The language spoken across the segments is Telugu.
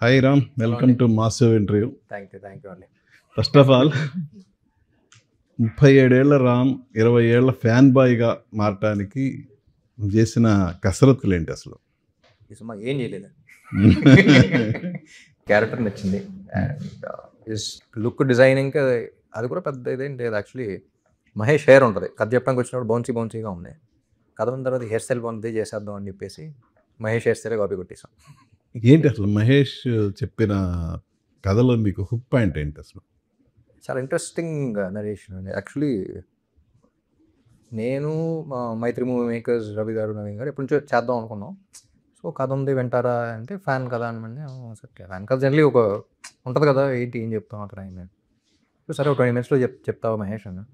Hi Ram, welcome to massive interview. Thank you అండి. ఫస్ట్ ఆఫ్ ఆల్ 37 ఏళ్ల రామ్ 20 ఏళ్ల ఫ్యాన్ బాయ్గా మారటానికి చేసిన కసరత్తులు ఏంటి అసలు? ఈ సినిమా ఏం చేయలేదు, క్యారెక్టర్ నచ్చింది అండ్ లుక్ డిజైనింగ్ అది కూడా పెద్ద ఇదేంటి. అది యాక్చువల్లీ మహేష్ హెయిర్ ఉంటుంది, కథ చెప్పడానికి వచ్చినప్పుడు బౌన్సీగా ఉంది. కథ ఉన్న తర్వాత హెయిర్ స్టైల్ బాగుంది చేసేద్దాం అని చెప్పేసి మహేష్ హెయిర్ స్టైల్ కాపీ కొట్టేసాం. ఏంటి అసలు మహేష్ చెప్పిన కథలో మీకు హుక్ పాయింట్ ఏంటి అసలు? చాలా ఇంట్రెస్టింగ్ నరేషన్ అండి. యాక్చువల్లీ నేను మా మైత్రి మూవీ మేకర్స్ రవి గారు నవీన్ గారు ఎప్పటి నుంచో చేద్దాం అనుకున్నాం. సో కథ ఉంది వింటారా అంటే ఫ్యాన్ కథ అనమండి. సరే ఫ్యాన్ కథ జనరలీ ఒక ఉంటుంది కదా, ఏంటి ఏం చెప్తాం అక్కడ ఆయన. సరే ఒక 20 minutesలో చెప్తావా మహేష్ అన్న?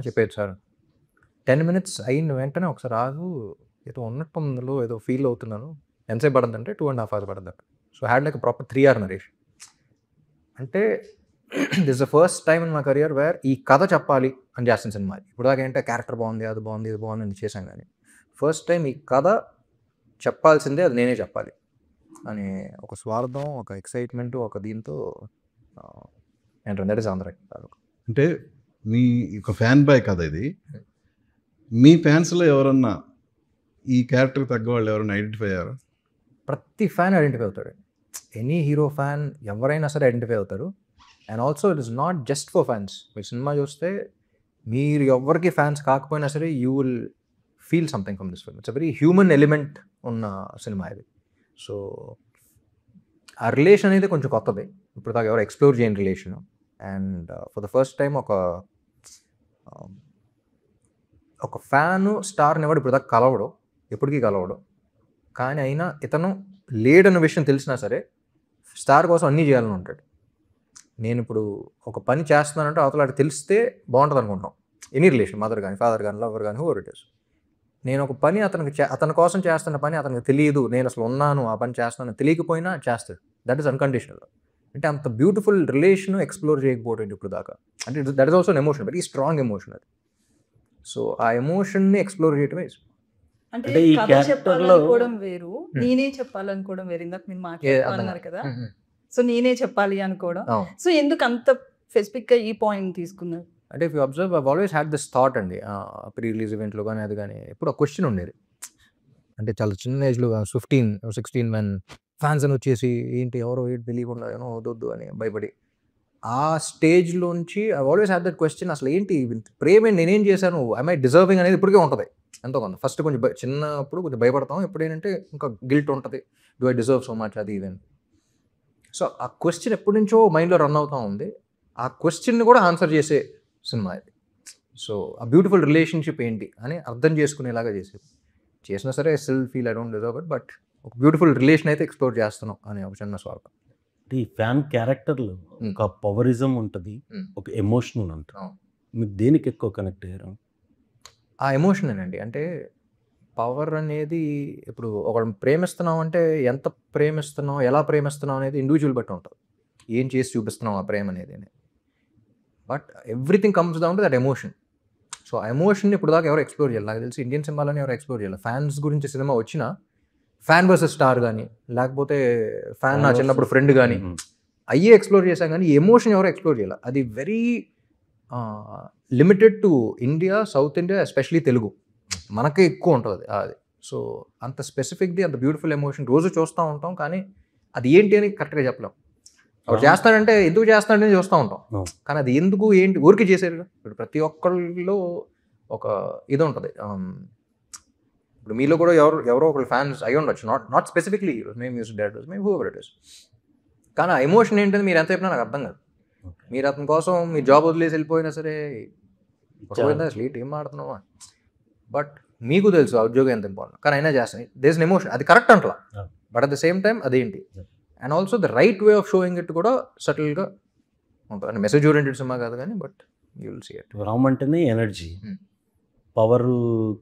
చెప్పేది సార్. 10 minutes అయిన వెంటనే ఒకసారి ఆగు, ఏదో ఉన్నట్టు అందులో ఏదో ఫీల్ అవుతున్నాను. ఎంతసేపు పడుతుంది అంటే 2.5 hours పడుతుంది. So had like proper 3 hour narration. అంటే this the first time in my career where ఈ కథ చెప్పాలి అని చేస్తున్న సినిమా. ఇప్పుడు దాకా ఏంటంటే క్యారెక్టర్ బాగుంది, అది బాగుంది, ఇది బాగుంది అని చేశాం. కానీ ఫస్ట్ టైం ఈ కథ చెప్పాల్సిందే, అది నేనే చెప్పాలి అని ఒక స్వార్థం, ఒక ఎక్సైట్మెంట్, ఒక దీంతో ఏంటంటే దట్ ఇస్ ఆంధ్ర. అంటే మీ ఒక ఫ్యాన్ బాయ్ కథ ఇది. మీ ఫ్యాన్స్లో ఎవరన్నా ఈ క్యారెక్టర్కి తగ్గ వాళ్ళు ఎవరైనా ఐడెంటిఫై అయ్యారు? ప్రతి ఫ్యాన్ ఐడెంటిఫై అవుతాడు. ఎనీ హీరో ఫ్యాన్ ఎవరైనా సరే ఐడెంటిఫై అవుతారు. And also it is not just for fans. మీరు సినిమా చూస్తే మీరు ఎవరికి ఫ్యాన్స్ కాకపోయినా సరే you will feel something from this film. It's a very human element ఉన్న సినిమా ఇది. సో ఆ రిలేషన్ అనేది కొంచెం కొత్తది, ఇప్పుడు దాకా ఎవరు ఎక్స్ప్లోర్ చేయని relation. And for the first time ఒక ఫ్యాను స్టార్ని ఎవడు ఇప్పుడు దాకా కలవడు, ఎప్పటికీ కలవడు. కానీ అయినా ఇతను లేడన్న విషయం తెలిసినా సరే స్టార్ కోసం అన్నీ చేయాలని ఉంటాడు. నేను ఇప్పుడు ఒక పని చేస్తున్నానంటే అవతల తెలిస్తే బాగుంటుంది అనుకుంటాం. ఎనీ రిలేషన్, మదర్ కానీ ఫాదర్ కానీ లవర్ కానీ హూవర్ ఇట్ ఇస్. నేను ఒక పని అతని కోసం చేస్తున్న పని అతనికి తెలియదు, నేను అసలు ఉన్నాను ఆ పని చేస్తున్నాను తెలియకపోయినా చేస్తాడు. That is unconditional. అంటే అంత బ్యూటిఫుల్ రిలేషన్ ఎక్స్ప్లోర్ చేయకపోవడం ఇప్పుడు దాకా. అంటే that is also an emotion, very strong emotion అది. సో ఆ ఎమోషన్ని ఎక్స్ప్లోర్ చేయటమే. అంటే ఈ చెప్పాలనుకోవడం వేరు, నేనే చెప్పాలనుకోవడం వేరు. ఇందాక మీరు మాట్లాడుతున్నారు కదా, సో నేనే చెప్పాలి అనుకోవడం. సో ఎందుకు అంత స్పెసిఫిక్ గా ఈ పాయింట్ తీసుకున్నారు? అంటే if you observe, I always had this thought అండి. ప్రీ రిలీజ్ ఈవెంట్లో కానీ అది కానీ ఎప్పుడు ఆ క్వశ్చన్ ఉండేది. అంటే చాలా చిన్న ఏజ్లో 15-16 మెన్ ఫ్యాన్స్ అని వచ్చేసి ఏంటి ఎవరో ఏంటి తెలియకుండా ఏమో వద్దొద్దు అని భయపడి ఆ స్టేజ్లోంచి I always had that question, అసలు ఏంటి ప్రేమ, నేనేం చేశాను, ఐ మై డిజర్వింగ్ అనేది ఇప్పటికే ఉంటుంది ఎంతో కొంత. ఫస్ట్ కొంచెం చిన్నప్పుడు కొంచెం భయపడతాం, ఎప్పుడు ఏంటంటే ఇంకా గిల్ట్ ఉంటుంది, do I deserve so much అది ఇదని. సో ఆ క్వశ్చన్ ఎప్పటి నుంచో మైండ్లో రన్ అవుతూ ఉంది. ఆ క్వశ్చన్ని కూడా ఆన్సర్ చేసే సినిమా ఇది. సో ఆ బ్యూటిఫుల్ రిలేషన్షిప్ ఏంటి అని అర్థం చేసుకునేలాగా చేసినా సరే still feel I don't deserve it, but ఒక బ్యూటిఫుల్ రిలేషన్ అయితే ఎక్స్ప్లోర్ చేస్తున్నాం అనే ఒక చిన్న స్వార్థం. ఈ ఫ్యాన్ క్యారెక్టర్లో ఒక పవరిజం ఉంటుంది, ఒక ఎమోషనల్ ఉంటుంది. మీకు దేనికి ఎక్కువ కనెక్ట్ అయ్యారు? ఆ ఎమోషనేనండి. అంటే పవర్ అనేది ఇప్పుడు ఒకరిని ప్రేమిస్తున్నాం అంటే ఎంత ప్రేమిస్తున్నాం, ఎలా ప్రేమిస్తున్నాం అనేది ఇండివిజువల్ బట్టి ఉంటుంది. ఏం చేసి చూపిస్తున్నాం ఆ ప్రేమ అనేది. But everything comes down to that emotion. So ఆ ఎమోషన్ ఇప్పుడు దాకా ఎవరు ఎక్స్ప్లోర్ చేయాలి, నాకు తెలిసి ఇండియన్ సినిమాలని ఎవరు ఎక్స్ప్లోర్ చేయాలి. ఫ్యాన్స్ గురించి సినిమా వచ్చినా ఫ్యాన్ వర్సెస్ స్టార్ కానీ, లేకపోతే ఫ్యాన్ నా చిన్నప్పుడు ఫ్రెండ్ కానీ అయ్యే ఎక్స్ప్లోర్ చేశాం. కానీ ఎమోషన్ ఎవరు ఎక్స్ప్లోర్ చేయాలి. అది very limited to India, south India, especially Telugu మనకే ఎక్కువ ఉంటుంది అది. సో అంత స్పెసిఫిక్ది, అంత బ్యూటిఫుల్ ఎమోషన్ రోజు చూస్తూ ఉంటాం. కానీ అది ఏంటి అని కరెక్ట్గా చెప్పలేం. వాడు చేస్తాడంటే ఎందుకు చేస్తాడని చూస్తూ ఉంటాం, కానీ అది ఎందుకు ఏంటి ఊరికి చేశారు. ఇప్పుడు ప్రతి ఒక్కళ్ళలో ఒక ఇది ఉంటుంది. ఇప్పుడు మీలో కూడా ఎవరో ఒకళ్ళు ఫ్యాన్స్ అయి ఉండొచ్చు, నాట్ స్పెసిఫిక్లీ మేము మ్యూజిక్ డైరెక్టర్స్, మేము హూవర్ ఇట్ ఇస్. కానీ ఆ ఎమోషన్ ఏంటంటే మీరు ఎంత చెప్పినా నాకు అర్థం కాదు. మీరు అతని కోసం మీ జాబ్ వదిలేసి వెళ్ళిపోయినా సరే అసలు ఏం ఆడుతున్నావా, బట్ మీకు తెలుసు ఆ ఉద్యోగం ఎంత ఇంపార్టెంట్. కానీ అయినా చేస్తాను, దేస్ అన్ ఎమోషన్, అది కరెక్ట్ అంటలా. But at the same time అదేంటి, and also the right way of showing it కూడా సటిల్గా ఉంటుంది. అంటే మెసేజ్ ఓరియంటెడ్ సినిమా కాదు కానీ, but you will see it. Ram అంటేనే ఎనర్జీ, పవర్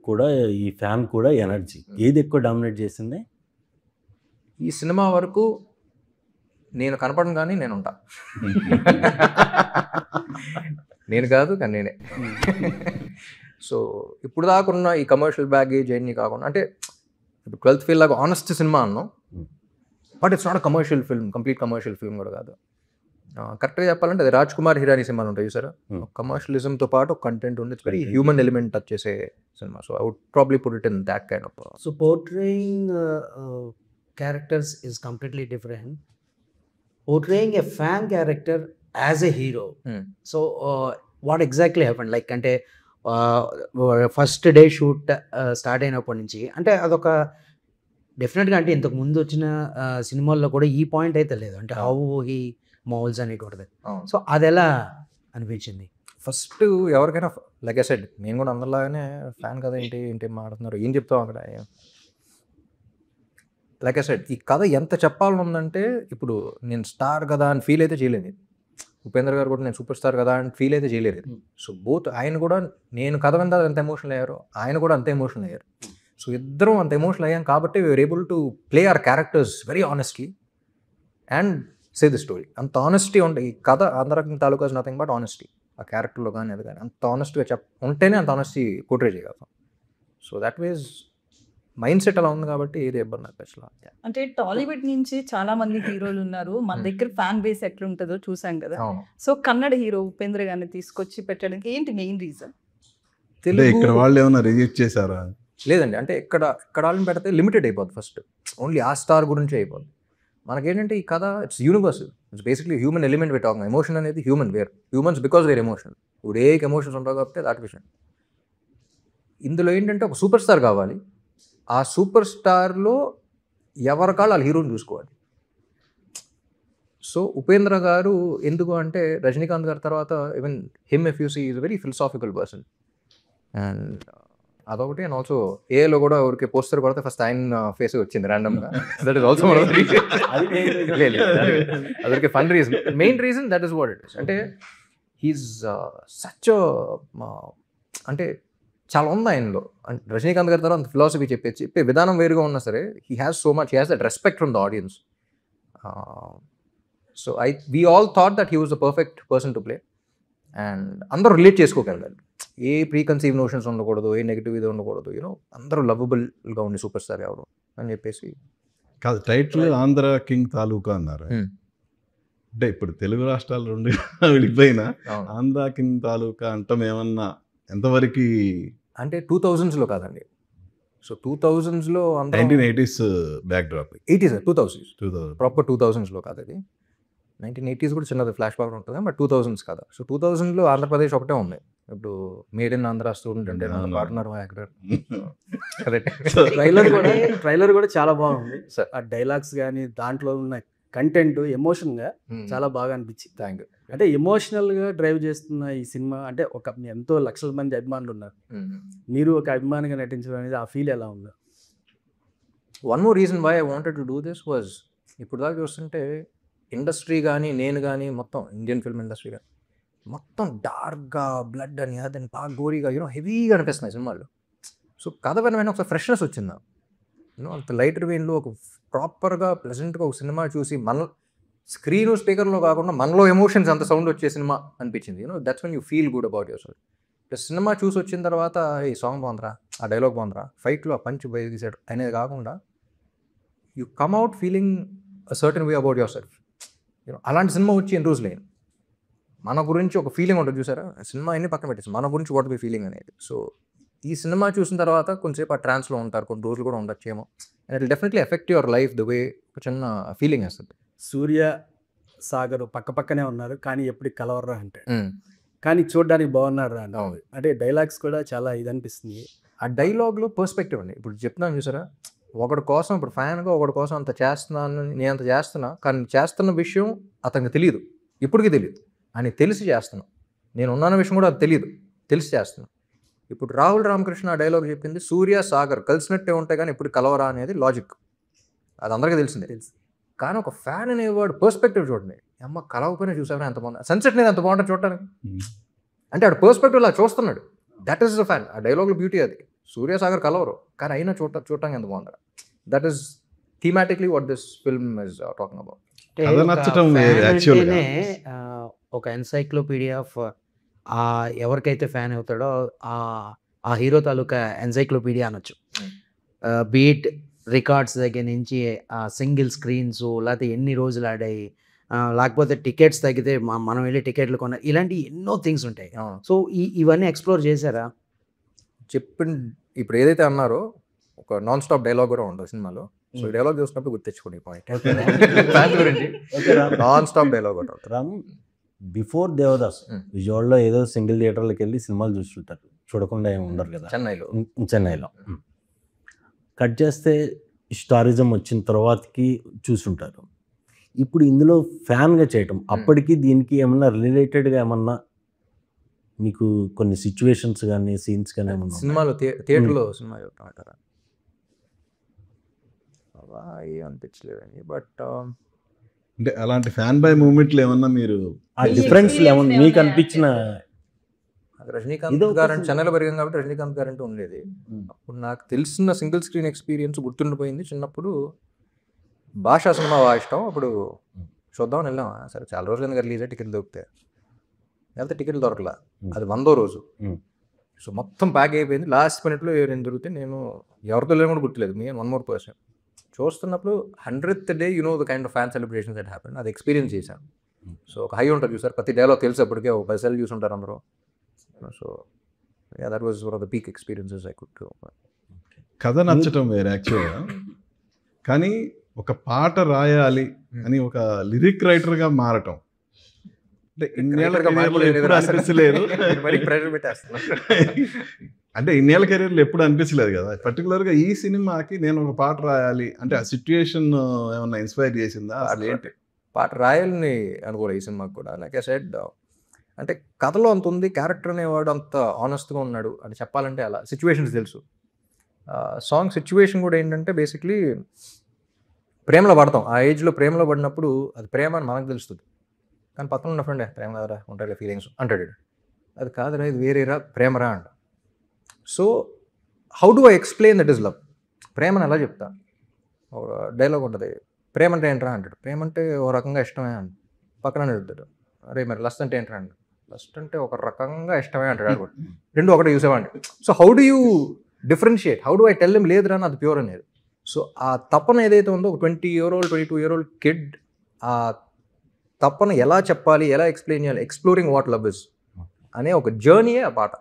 కూడా, ఈ ఫ్యాన్ కూడా ఎనర్జీ. ఏది ఎక్కువ డామినేట్ చేసింది ఈ సినిమా వరకు? నేను కనపడను కానీ నేను ఉంటా. నేను కాదు కానీ నేనే. సో ఇప్పుడు దాకా ఉన్న ఈ కమర్షియల్ బ్యాగేజ్ అన్నీ కాకుండా, అంటే ఇప్పుడు 12th ఫెయిల్ లాగా ఆనెస్ట్ సినిమా అన్నాం. But it's not commercial film, complete commercial film కూడా కాదు. కరెక్ట్గా చెప్పాలంటే అది రాజ్ కుమార్ హిరానీ సినిమాలు ఉంటాయి చూసారా, కమర్షియలిజంతో పాటు ఒక కంటెంట్ ఉంది, it's very human element touch చేసే cinema. So I would probably put it in that kind of. So portraying characters is completely different. Portraying a fan character as a hero. So what exactly happened? Like అంటే ఫస్ట్ డే షూట్ స్టార్ట్ అయినప్పటి నుంచి అంటే అదొక డెఫినెట్గా అంటే ఇంతకు ముందు వచ్చిన సినిమాల్లో కూడా ఈ పాయింట్ అయితే లేదు, అంటే హౌ హీ మౌల్స్ అనేకూడదు. సో అది ఎలా అనిపించింది? ఫస్ట్ ఎవరికైనా లైక్ ఐ సెడ్, నేను కూడా అందరిలాగానే ఫ్యాన్ కదా ఏంటి మాట్లాడుతున్నారు ఏం చెప్తాం అక్కడ. లైక్ ఐ సెడ్, ఈ కథ ఎంత చెప్పాలని ఉందంటే ఇప్పుడు నేను స్టార్ కదా అని ఫీల్ అయితే చేయలేదు, ఉపేంద్ర గారు కూడా నేను సూపర్ స్టార్ కదా అని ఫీల్ అయితే చేయలేదు. సో బోత్ ఆయన కూడా నేను కథ విందా ఎంత ఎమోషనల్ అయ్యారో ఆయన కూడా అంత ఎమోషనల్ అయ్యారు. సో ఇద్దరం అంత ఎమోషనల్ అయ్యాం కాబట్టి we're able to play our characters very honestly and say the story. అంత ఆనెస్టీ ఉంటే ఈ కథ ఆంధ్ర తాలూకా ఇస్ నథింగ్ బట్ ఆనెస్టీ. ఆ క్యారెక్టర్లో కానీ అది కానీ అంత ఆనెస్ట్గా ఉంటేనే అంత ఆనెస్టీ పోర్ట్రే చేయగలుగుతాం. So that was mindset అలా ఉంది కాబట్టి ఏది ఇబ్బంది అనిపించలా. అంటే టాలీవుడ్ నుంచి చాలా మంది హీరోలు ఉన్నారు, మన దగ్గర ఫ్యాన్ బేస్ ఎట్లుంటుందో చూసాం కదా. సో కన్నడ హీరో ఉపేంద్ర గారిని తీసుకొచ్చి పెట్టడానికి ఏంటి మెయిన్ రీజన్? ఇక్కడ వాళ్ళు ఏమైనా రిజెక్ట్ చేశారా? లేదండి, అంటే ఇక్కడ వాళ్ళని పెడితే లిమిటెడ్ అయిపోద్ది. ఫస్ట్ ఓన్లీ ఆ స్టార్ గురించి అయిపోద్ది. మనకేంటంటే ఈ కథ it's universal, it's basically human element with talking. Emotion అనేది human, we're humans because we're emotional. ఇప్పుడు ఏ ఎమోషన్స్ ఉంటావు కాబట్టి దాట్ విషయం. ఇందులో ఏంటంటే ఒక సూపర్ స్టార్ కావాలి, ఆ సూపర్ స్టార్లో ఎవరికాళ్ళు వాళ్ళ హీరోని చూసుకోవాలి. సో ఉపేంద్ర గారు ఎందుకు అంటే రజనీకాంత్ గారి తర్వాత even him if you see is very philosophical person and అదొకటి. అండ్ ఆల్సో ఏలో కూడా ఎవరికి పోస్టర్ పడితే ఫస్ట్ ఆయన ఫేస్ వచ్చింది ర్యాండమ్గా. దట్ ఈస్ ఆల్సో అదొక fun reason. Main reason that is what it is. అంటే హీస్ సచ్ అంటే చాలా ఉంది ఆయనలో. అంటే రజనీకాంత్ గారి తర్వాత ఫిలాసఫీ చెప్పే విధానం వేరుగా ఉన్నా సరే he has so much, he has that respect from the audience. So we all thought that he was the perfect person to play and అందరూ రిలేట్ చేసుకోగలగాలి. ఏ ప్రీ కన్సీవ్ నోషన్స్ ఉండకూడదు, ఏ నెగిటివ్ ఇది ఉండకూడదు, యూనో అందరూ లవబుల్గా ఉండే సూపర్ స్టార్ ఎవరు అని చెప్పేసి. కాదు, టైటిల్ ఆంధ్ర కింగ్ తాలూకా అన్నారు. అంటే ఇప్పుడు తెలుగు రాష్ట్రాలు రెండు విడిపోయినా ఆంధ్ర కింగ్ తాలూకా అంటాం ఏమన్నా ఎంతవరకు? అంటే 2000s కాదండి. So 2000s 1980s back drop. 80s 2000 proper 2000s కాదు అది. 1980s కూడా చిన్నది ఫ్లాష్ బ్యాక్ ఉంటుంది బట్ 2000s కాదు. సో 2000s ఆంధ్రప్రదేశ్ ఒకటే ఉంది. ఇప్పుడు మేడ్ ఇన్ ఆంధ్ర స్టూడెంట్ అంటే పార్ట్నర్ యాక్టర్. ట్రైలర్ కూడా చాలా బాగుంది సార్. ఆ డైలాగ్స్ కానీ దాంట్లో ఉన్న కంటెంట్ ఎమోషన్గా చాలా బాగా అనిపించింది. Thank you. అంటే ఎమోషనల్గా డ్రైవ్ చేస్తున్న ఈ సినిమా అంటే ఒక ఎంతో లక్షల మంది అభిమానులు ఉన్నారు, మీరు ఒక అభిమానిగా నటించడం అనేది ఆ ఫీల్ ఎలా ఉందో? One more reason why I wanted to do this was, ఇప్పుడు దాకా చూస్తుంటే ఇండస్ట్రీ కానీ నేను కానీ మొత్తం ఇండియన్ ఫిల్మ్ ఇండస్ట్రీ కానీ మొత్తం డార్క్గా బ్లడ్ అని అదని బాగా గోరీగా హెవీగా అనిపిస్తున్నాయి సినిమాల్లో. సో కథ వినమైన ఒక ఫ్రెష్నెస్ వచ్చింది. అంత లైటర్ వేన్లో ఒక ప్రాపర్గా ప్లెజెంట్గా ఒక సినిమా చూసి మన స్క్రీను స్పీకర్లో కాకుండా మనలో ఎమోషన్స్ అంత సౌండ్ వచ్చే సినిమా అనిపించింది. That's when you feel good about your self. Plus cinema చూసి వచ్చిన తర్వాత ఈ సాంగ్ బాగుందిరా, ఆ డైలాగ్ బాగుందిరా, ఫైట్లో ఆ పంచ్ బయట తీసాడు అనేది కాకుండా you come out feeling a certain way about your self. అలాంటి సినిమా వచ్చి ఎన్ని రోజులు అయింది. మన గురించి ఒక ఫీలింగ్ ఉంటుంది చూసారా, సినిమా అన్ని పక్కన పెట్టేసి మన గురించి వాట్ బి ఫీలింగ్ అనేది. సో ఈ సినిమా చూసిన తర్వాత కొంచెంసేపు ఆ ట్రాన్స్లో ఉంటారు, కొన్ని రోజులు కూడా ఉండొచ్చేమో. And it will definitely effect your life the way. ఒక చిన్న ఫీలింగ్ వేస్తుంది. సూర్య సాగర్ పక్క పక్కనే ఉన్నారు కానీ ఎప్పుడు కలవరా అంటే, కానీ చూడడానికి బాగున్నారు రా అంటే డైలాగ్స్ కూడా చాలా ఇది అనిపిస్తుంది. ఆ డైలాగ్లో పర్స్పెక్టివ్ అండి. ఇప్పుడు చెప్తున్నాను చూసారా, ఒకటి కోసం ఇప్పుడు ఫ్యాన్గా ఒకటి కోసం అంత చేస్తున్నాను, నేను అంత చేస్తున్నా, కానీ చేస్తున్న విషయం అతనికి తెలియదు, ఇప్పటికీ తెలియదు. అని తెలిసి చేస్తున్నా, నేను ఉన్నాన్న విషయం కూడా అది తెలియదు, తెలిసి చేస్తున్నా. ఇప్పుడు రాహుల్ రామకృష్ణ ఆ డైలాగ్ చెప్పింది, సూర్య సాగర్ కలిసినట్టే ఉంటాయి కానీ ఇప్పుడు కలవరా అనేది లాజిక్, అది అందరికీ తెలిసిందే. తెలుసు. కానీ ఒక ఫ్యాన్ అనేవాడు పర్స్పెక్టివ్ చూడండి, అమ్మ కలవకపోయినా చూసావరా ఎంత బాగుంది, సన్సెట్ అనేది ఎంత బాగుంటుంది చూడటానికి. అంటే ఆడు పర్స్పెక్టివ్ అలా చూస్తున్నాడు, దట్ ఈస్ ద ఫ్యాన్. ఆ డైలాగ్లో బ్యూటీ అది. సూర్య సాగర్ కలవరు కానీ అయినా చూడటానికి ఎంత బాగుంది. That is thematically what this film is talking about. ఒక ఎన్సైక్లోపీడియా ఆఫ్ ఎవరికైతే ఫ్యాన్ అవుతాడో ఆ హీరో తాలూకా ఎన్సైక్లోపీడియా అనొచ్చు. బీట్ రికార్డ్స్ దగ్గర నుంచి సింగిల్ స్క్రీన్స్, లేకపోతే ఎన్ని రోజులు ఆడాయి, లేకపోతే టికెట్స్ తగ్గితే మనం వెళ్ళి టికెట్లు కొన్న, ఇలాంటి ఎన్నో థింగ్స్ ఉంటాయి. సో ఇవన్నీ ఎక్స్ప్లోర్ చేశారా? ఇప్పుడు ఏదైతే అన్నారో ఒక నాన్ స్టాప్ డైలాగ్ కూడా ఉండదు సినిమాలో. సో ఈ డైలాగ్ చూసినప్పుడు గుర్తించుకోండి పాయింట్ ఫ్యాన్స్ గురించి. నాన్ స్టాప్ డైలాగ్ కూడా రామ్, బిఫోర్ దేవదాస్ విజయవాడలో ఏదో సింగిల్ థియేటర్లకు వెళ్ళి సినిమాలు చూస్తుంటారు, చూడకుండా ఏమి ఉండరు కదా చెన్నైలో. కట్ చేస్తే స్టారిజం వచ్చిన తర్వాతకి చూసుంటారు. ఇప్పుడు ఇందులో ఫ్యాన్గా చేయటం, అప్పటికి దీనికి ఏమన్నా రిలేటెడ్గా ఏమన్నా మీకు కొన్ని సిచ్యువేషన్స్ కానీ సీన్స్ కానీ ఏమన్నా సినిమాలో థియేటర్లో సినిమా చూడటం అనిపించలేదండి. బట్ అంటే అలాంటి ఫ్యాన్ బై మూమెంట్లు ఏమన్నా మీరు ఆ డిఫరెన్స్ ఏమన్నా మీకు అనిపించిన? రజనీకాంత్ గారు అంటే చెన్నైలో పెరిగాం కాబట్టి రజనీకాంత్ గారు అంటే ఉండేది. అప్పుడు నాకు తెలిసిన సింగిల్ స్క్రీన్ ఎక్స్పీరియన్స్ గుర్తుండిపోయింది. చిన్నప్పుడు భాషా సినిమా బాగా ఇష్టం. అప్పుడు చూద్దామని వెళ్ళాం. సరే చాలా రోజులు ఎందుకు రిలీజ్ అయ్యి టికెట్లు దొరికితే వెళ్తే టికెట్లు దొరకలా. అది 100వ రోజు. సో మొత్తం ప్యాక్ అయిపోయింది. లాస్ట్ మినిట్లో ఏం దొరికితే నేను ఎవరితో లేని కూడా గుర్తులేదు, మీ 1 more person చూస్తున్నప్పుడు 100th day the kind of fan celebrations that happen. అది ఎక్స్పీరియన్స్ చేశాను. సో ఒక హై ఉంటుంది చూసారు, ప్రతి డైలాగ్ తెలిసి అప్పటికే ఒక 10 సార్లు చూసుంటారు అందరూ. So that was one of the peak experiences I could. కథ నచ్చటం వేరే యాక్చువల్గా, కానీ ఒక పాట రాయాలి అని ఒక లిరిక్ రైటర్గా మారటం అంటే ఇన్నేళ్ళ కెరీర్లో ఎప్పుడు అనిపించలేదు కదా. పర్టికులర్గా ఈ సినిమాకి నేను ఒక పాట రాయాలి అంటే ఆ సిచ్యుయేషన్ ఏమన్నా ఇన్స్పైర్ చేసిందా? అసలు ఏంటి పాట రాయాలని అనుకోలేదు ఈ సినిమాకి కూడా. లైక్ ఐ సెడ్, అంటే కథలో అంత ఉంది, క్యారెక్టర్ అనేవాడు అంత ఆనెస్ట్గా ఉన్నాడు అని చెప్పాలంటే అలా సిచ్యువేషన్స్ తెలుసు. సాంగ్ సిచ్యువేషన్ కూడా ఏంటంటే బేసిక్లీ ప్రేమలో పడతాం. ఆ ఏజ్లో ప్రేమలో పడినప్పుడు అది ప్రేమ అని మనకు తెలుస్తుంది, కానీ పక్కన ఉన్న ఫ్రెండ్ ప్రేమ కదరా ఉంటాయి ఫీలింగ్స్ అంటాడు. అది కాదురా, ఇది వేరేరా, ప్రేమరా అంట. So how do I explain that is love? ప్రేమని ఎలా చెప్తా? డైలాగ్ ఉంటుంది, ప్రేమ అంటే ఏంట్రా అంటాడు. ప్రేమ అంటే ఒక రకంగా ఇష్టమే అంట. పక్కన చెప్తాడు, అరే మరి లస్ట్ అంటే ఏంట్రా అంట. లస్ట్ అంటే ఒక రకంగా ఇష్టమే అంటాడు. రెండు ఒకటే చూసేవాడి. So how do you differentiate? How do I tell them లేదురా అది ప్యూర్ అనేది? సో ఆ తపన ఏదైతే ఉందో, ఒక 20-year-old 22-year-old కిడ్ ఆ తపన ఎలా చెప్పాలి, ఎలా ఎక్స్ప్లెయిన్ చేయాలి, ఎక్స్ప్లోరింగ్ వాట్ లవ్ ఇస్ అనే ఒక జర్నీయే ఆ పాట.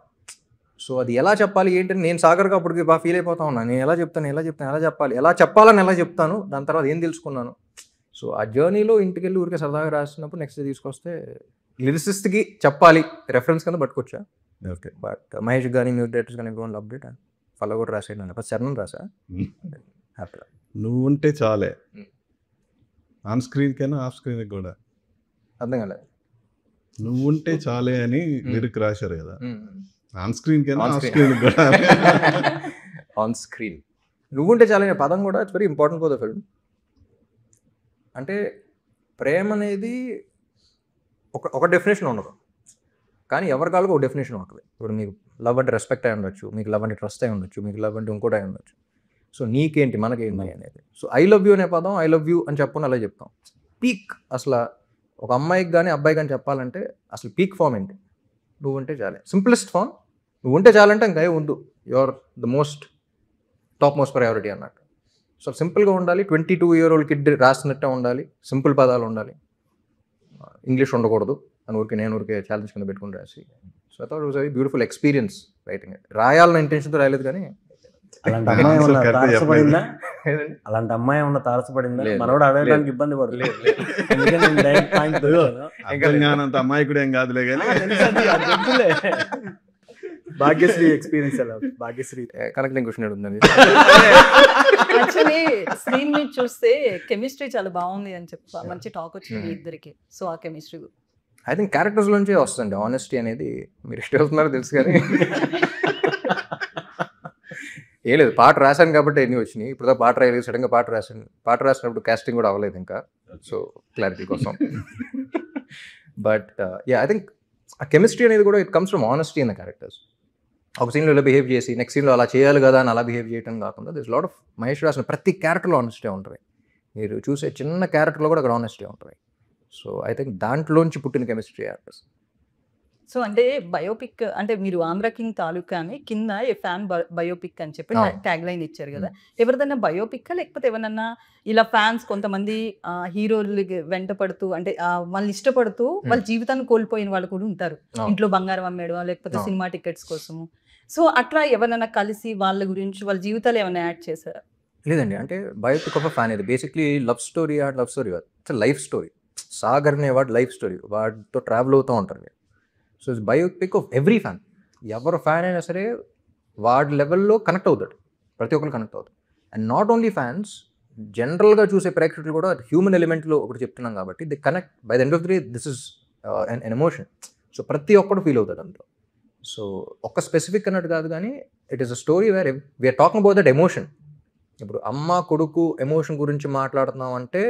సో అది ఎలా చెప్పాలి ఏంటని నేను సాగర్గా అప్పటికి బాగా ఫీల్ అయిపోతా ఉన్నాను. నేను ఎలా చెప్తాను, ఎలా చెప్పాలి, ఎలా చెప్పాలని ఎలా చెప్తాను, దాని తర్వాత ఏం తెలుసుకున్నాను. సో ఆ జర్నీలో ఇంటికి వెళ్ళి ఊరికే సరదాగా రాసినప్పుడు నెక్స్ట్ తీసుకొస్తే లిరిసిస్ట్కి చెప్పాలి రెఫరెన్స్ కింద పట్టుకొచ్చా. ఓకే, బట్ మహేష్ కానీ మ్యూజిక్ డైరెక్టర్స్ కానీ ఎవరి అప్డేట్ ఫలో కూడా రాసాను. ఫస్ట్ చరణ్ రాసా. హ్యాపీగా నువ్వు ఉంటే చాలే ఆన్ స్క్రీన్ కైనా ఆఫ్ స్క్రీన్ కూడా అర్థం కాలేదు. నువ్వు ఉంటే చాలే అని లిరిక్ రాశారు కదా, ఆన్ స్క్రీన్ కైనా ఆఫ్ స్క్రీన్ కూడా. ఆన్ స్క్రీన్ నువ్వుంటే చాలే అనే పదం కూడా it's very important for the film. అంటే ప్రేమ అనేది ఒక డెఫినేషన్ ఉండదు, కానీ ఎవరి కాళ్ళకు ఒక డెఫినేషన్ ఉంటుంది. ఇప్పుడు మీకు లవ్ అంటే రెస్పెక్ట్ అయి ఉండొచ్చు, మీకు లవ్ అంటే ట్రస్ట్ అయి ఉండొచ్చు, మీకు లవ్ అంటే ఇంకోటి అయి ఉండొచ్చు. సో నీకేంటి మనకేంటి అనేది. సో ఐ లవ్ యూ అనే పదం ఐ లవ్ యూ అని చెప్పని అలా చెప్తాం. పీక్ అసలు ఒక అమ్మాయికి కానీ అబ్బాయి కానీ చెప్పాలంటే అసలు పీక్ ఫామ్ ఏంటి? నువ్వు ఉంటే చాలే. సింప్లెస్ట్ ఫామ్ నువ్వు ఉంటే చాలంటే ఇంకా ఉండు, your the top most priority అన్నట్టు. సో సింపుల్గా ఉండాలి. 22-year-old కిడ్ రాసినట్టే ఉండాలి. సింపుల్ పదాలు ఉండాలి, ఇంగ్లీష్ ఉండకూడదు అని నేను ఊరికే ఛాలెంజ్ కింద పెట్టుకుని రాసి. So I thought it was very beautiful experience writing. రాయాలన్న ఇంటెన్షన్తో రాయలేదు, కానీ అలాంటి అమ్మాయి ఏమన్నా తారసపడిందా? అలాంటి అమ్మాయి ఏమన్నా తారసపడిందా? మనోడు అడగడానికి ఇబ్బంది పడలేదు. అంత అమ్మాయి కూడా ఏం కాదులే కానీ భాగ్యశ్రీ ఎక్స్పీరియన్స్ ఎలా? భాగ్యశ్రీ కనెక్టింగ్ క్వశ్చన్ ఉందండి. యాక్చువల్లీ స్క్రీన్ మీద చూస్తే కెమిస్ట్రీ చాలా బాగుంది అని చెప్పా, మంచి టాక్ వచ్చింది మీ ఇద్దరికి. సో ఆ కెమిస్ట్రీ ఐ థింక్ క్యారెక్టర్స్ నుంచే వస్తుంది ఆనెస్టీ అనేది. మీరు ఇష్టం అవుతున్నారో తెలుసు, కానీ ఏం లేదు, పాట రాశాను కాబట్టి ఎన్ని వచ్చినాయి. ఇప్పుడు పాట రాయలేదు, సడన్గా పాట రాసినప్పుడు కాస్టింగ్ కూడా అవ్వలేదు ఇంకా. సో క్లారిటీ కోసం. బట్ ఐ థింక్ ఆ కెమిస్ట్రీ అనేది కూడా it comes from honesty in the characters. ఒక సీన్లో ఇలా బిహేవ్ చేసి నెక్స్ట్ సీన్లో అలా చేయాలి కదా అని అలా బిహేవ్ చేయడం కాకుండా దిస్ లాట్ ఆఫ్ మహేష్ రాసిన ప్రతి క్యారెక్టర్లో ఆనెస్టీ ఉంటుంది. మీరు చూసే చిన్న క్యారెక్టర్లో కూడా అక్కడ ఆనెస్టీ ఉంటుంది. సో ఐ థింక్ దాంట్లోంచి పుట్టిన కెమిస్ట్రీ యాక్టర్స్. సో అంటే బయోపిక్ అంటే మీరు ఆంధ్ర కింగ్ తాలూకా అని కింద ఏ ఫ్యాన్ బయోపిక్ అని చెప్పి ట్యాగ్ లైన్ ఇచ్చారు కదా. ఎవరిదన్నా బయోపిక్ లేకపోతే ఎవరన్నా ఇలా ఫ్యాన్స్ కొంతమంది హీరోలు వెంట పడుతూ అంటే వాళ్ళని ఇష్టపడుతూ వాళ్ళ జీవితాన్ని కోల్పోయిన వాళ్ళు కూడా ఉంటారు, ఇంట్లో బంగారం అమ్మేయడం లేకపోతే సినిమా టికెట్స్ కోసము. సో అట్లా ఎవరైనా కలిసి వాళ్ళ గురించి వాళ్ళ జీవితాలు ఏమైనా యాడ్ చేశారు? లేదండి, అంటే బయోపిక్ ఆఫ్ ఫ్యాన్ ఇది basically love story it's life story. Sagar అనేవాడు లైఫ్ స్టోరీ, వాడితో ట్రావెల్ అవుతూ ఉంటారు. So it's biopic of every fan. ఎవరు ఫ్యాన్ అయినా సరే వాడి లెవెల్లో కనెక్ట్ అవుతాడు, ప్రతి ఒక్కరు కనెక్ట్ అవుతాడు. అండ్ నాట్ ఓన్లీ ఫ్యాన్స్, జనరల్గా చూసే ప్రేక్షకులు కూడా హ్యూమన్ ఎలిమెంట్లో ఒకటి చెప్తున్నాం కాబట్టి the connect by the end of the day. This is an emotion. So ప్రతి ఒక్కడు ఫీల్ అవుతాడు అందులో. సో ఒక్క స్పెసిఫిక్ అన్నట్టు కాదు, కానీ it is a story where we're talking about that emotion. ఇప్పుడు అమ్మ కొడుకు ఎమోషన్ గురించి మాట్లాడుతున్నాం అంటే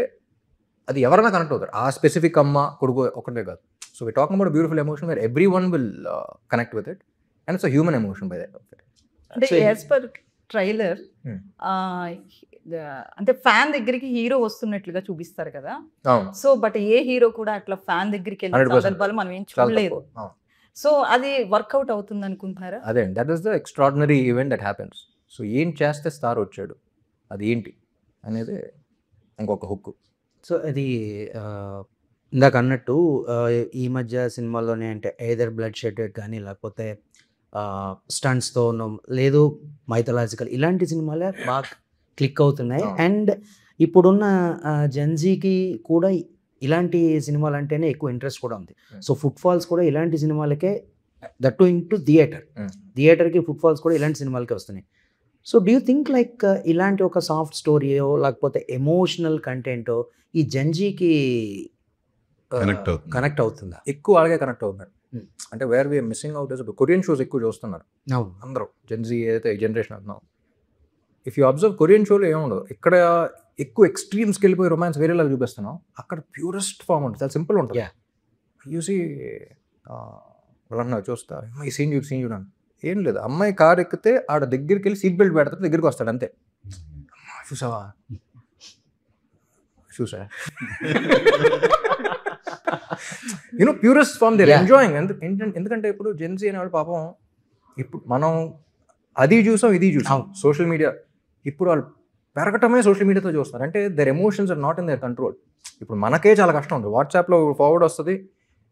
అది ఎవరైనా కనెక్ట్ అవుతారు, ఆ స్పెసిఫిక్ అమ్మ కొడుకు ఒకటే కాదు. So we're talking about beautiful emotion where everyone will connect with it and it's a human emotion by that. అంటే యాజ్ పర్ ట్రైలర్ అంటే ఫ్యాన్ దగ్గరికి హీరో వస్తున్నట్లుగా చూపిస్తారు కదా. సో బట్ ఏ హీరో కూడా అట్లా ఫ్యాన్ దగ్గరికి వెళ్ళిన సందర్భాలు మనం ఏం చూడలేదు. సో అది వర్కౌట్ అవుతుంది అనుకుంటున్నారా? అదే, that is the extraordinary event that happens. So ఏం చేస్తే స్టార్ వచ్చాడు, అది ఏంటి అనేది ఇంకొక హుక్. సో అది ఇందాక అన్నట్టు ఈ మధ్య సినిమాల్లోనే అంటే ఎయిదర్ బ్లడ్ షెడెడ్ కానీ లేకపోతే స్టంట్స్తో లేదు మైథలాజికల్ ఇలాంటి సినిమాలే బాగా క్లిక్ అవుతున్నాయి. అండ్ ఇప్పుడున్న జెన్జీకి కూడా ఇలాంటి సినిమాలు అంటేనే ఎక్కువ ఇంట్రెస్ట్ కూడా ఉంది. సో ఫుట్ఫాల్స్ కూడా ఇలాంటి సినిమాలకే, దట్ టు ఇంటూ థియేటర్కి ఫుట్ఫాల్స్ కూడా ఇలాంటి సినిమాలకే వస్తున్నాయి. So do you think like ఇలాంటి ఒక సాఫ్ట్ స్టోరీయో లేకపోతే ఎమోషనల్ కంటెంటో ఈ జెన్జీకి కనెక్ట్ అవుతుందా? ఎక్కువ అలాగే కనెక్ట్ అవుతున్నారు. అంటే where we're missing out is Korean shows ఎక్కువ చూస్తున్నారు అందరూ. జెన్జీ ఏదైతే జనరేషన్ అంటున్నాం, ఇఫ్ యూ అబ్జర్వ్ కొరియన్ షోలో ఏముండదు. ఇక్కడ ఎక్కువ ఎక్స్ట్రీమ్స్కి వెళ్ళిపోయి రొమాన్స్ వేరేలాగా చూపిస్తున్నాం, అక్కడ ప్యూరెస్ట్ ఫామ్ ఉంటుంది, చాలా సింపుల్ ఉంటుంది. చూసి వాళ్ళన్నా చూస్తా ఈ సీన్ చూడండి, ఏం లేదు, అమ్మాయి కారు ఎక్కితే ఆడ దగ్గరికి వెళ్ళి సీట్ బెల్ట్ పెడతాడు, దగ్గరికి వస్తాడు అంతే. చూసా you know purest form they're enjoying. ఎందుకంటే ఇప్పుడు జెన్సీ అనేవాళ్ళు పాపం ఇప్పుడు మనం అది చూసాం ఇది చూసాం సోషల్ మీడియా. ఇప్పుడు వాళ్ళు పెరగటమే సోషల్ మీడియాతో చూస్తున్నారు. అంటే their emotions are not in their control. ఇప్పుడు మనకే చాలా కష్టం ఉంది. వాట్సాప్లో ఫార్వర్డ్ వస్తుంది,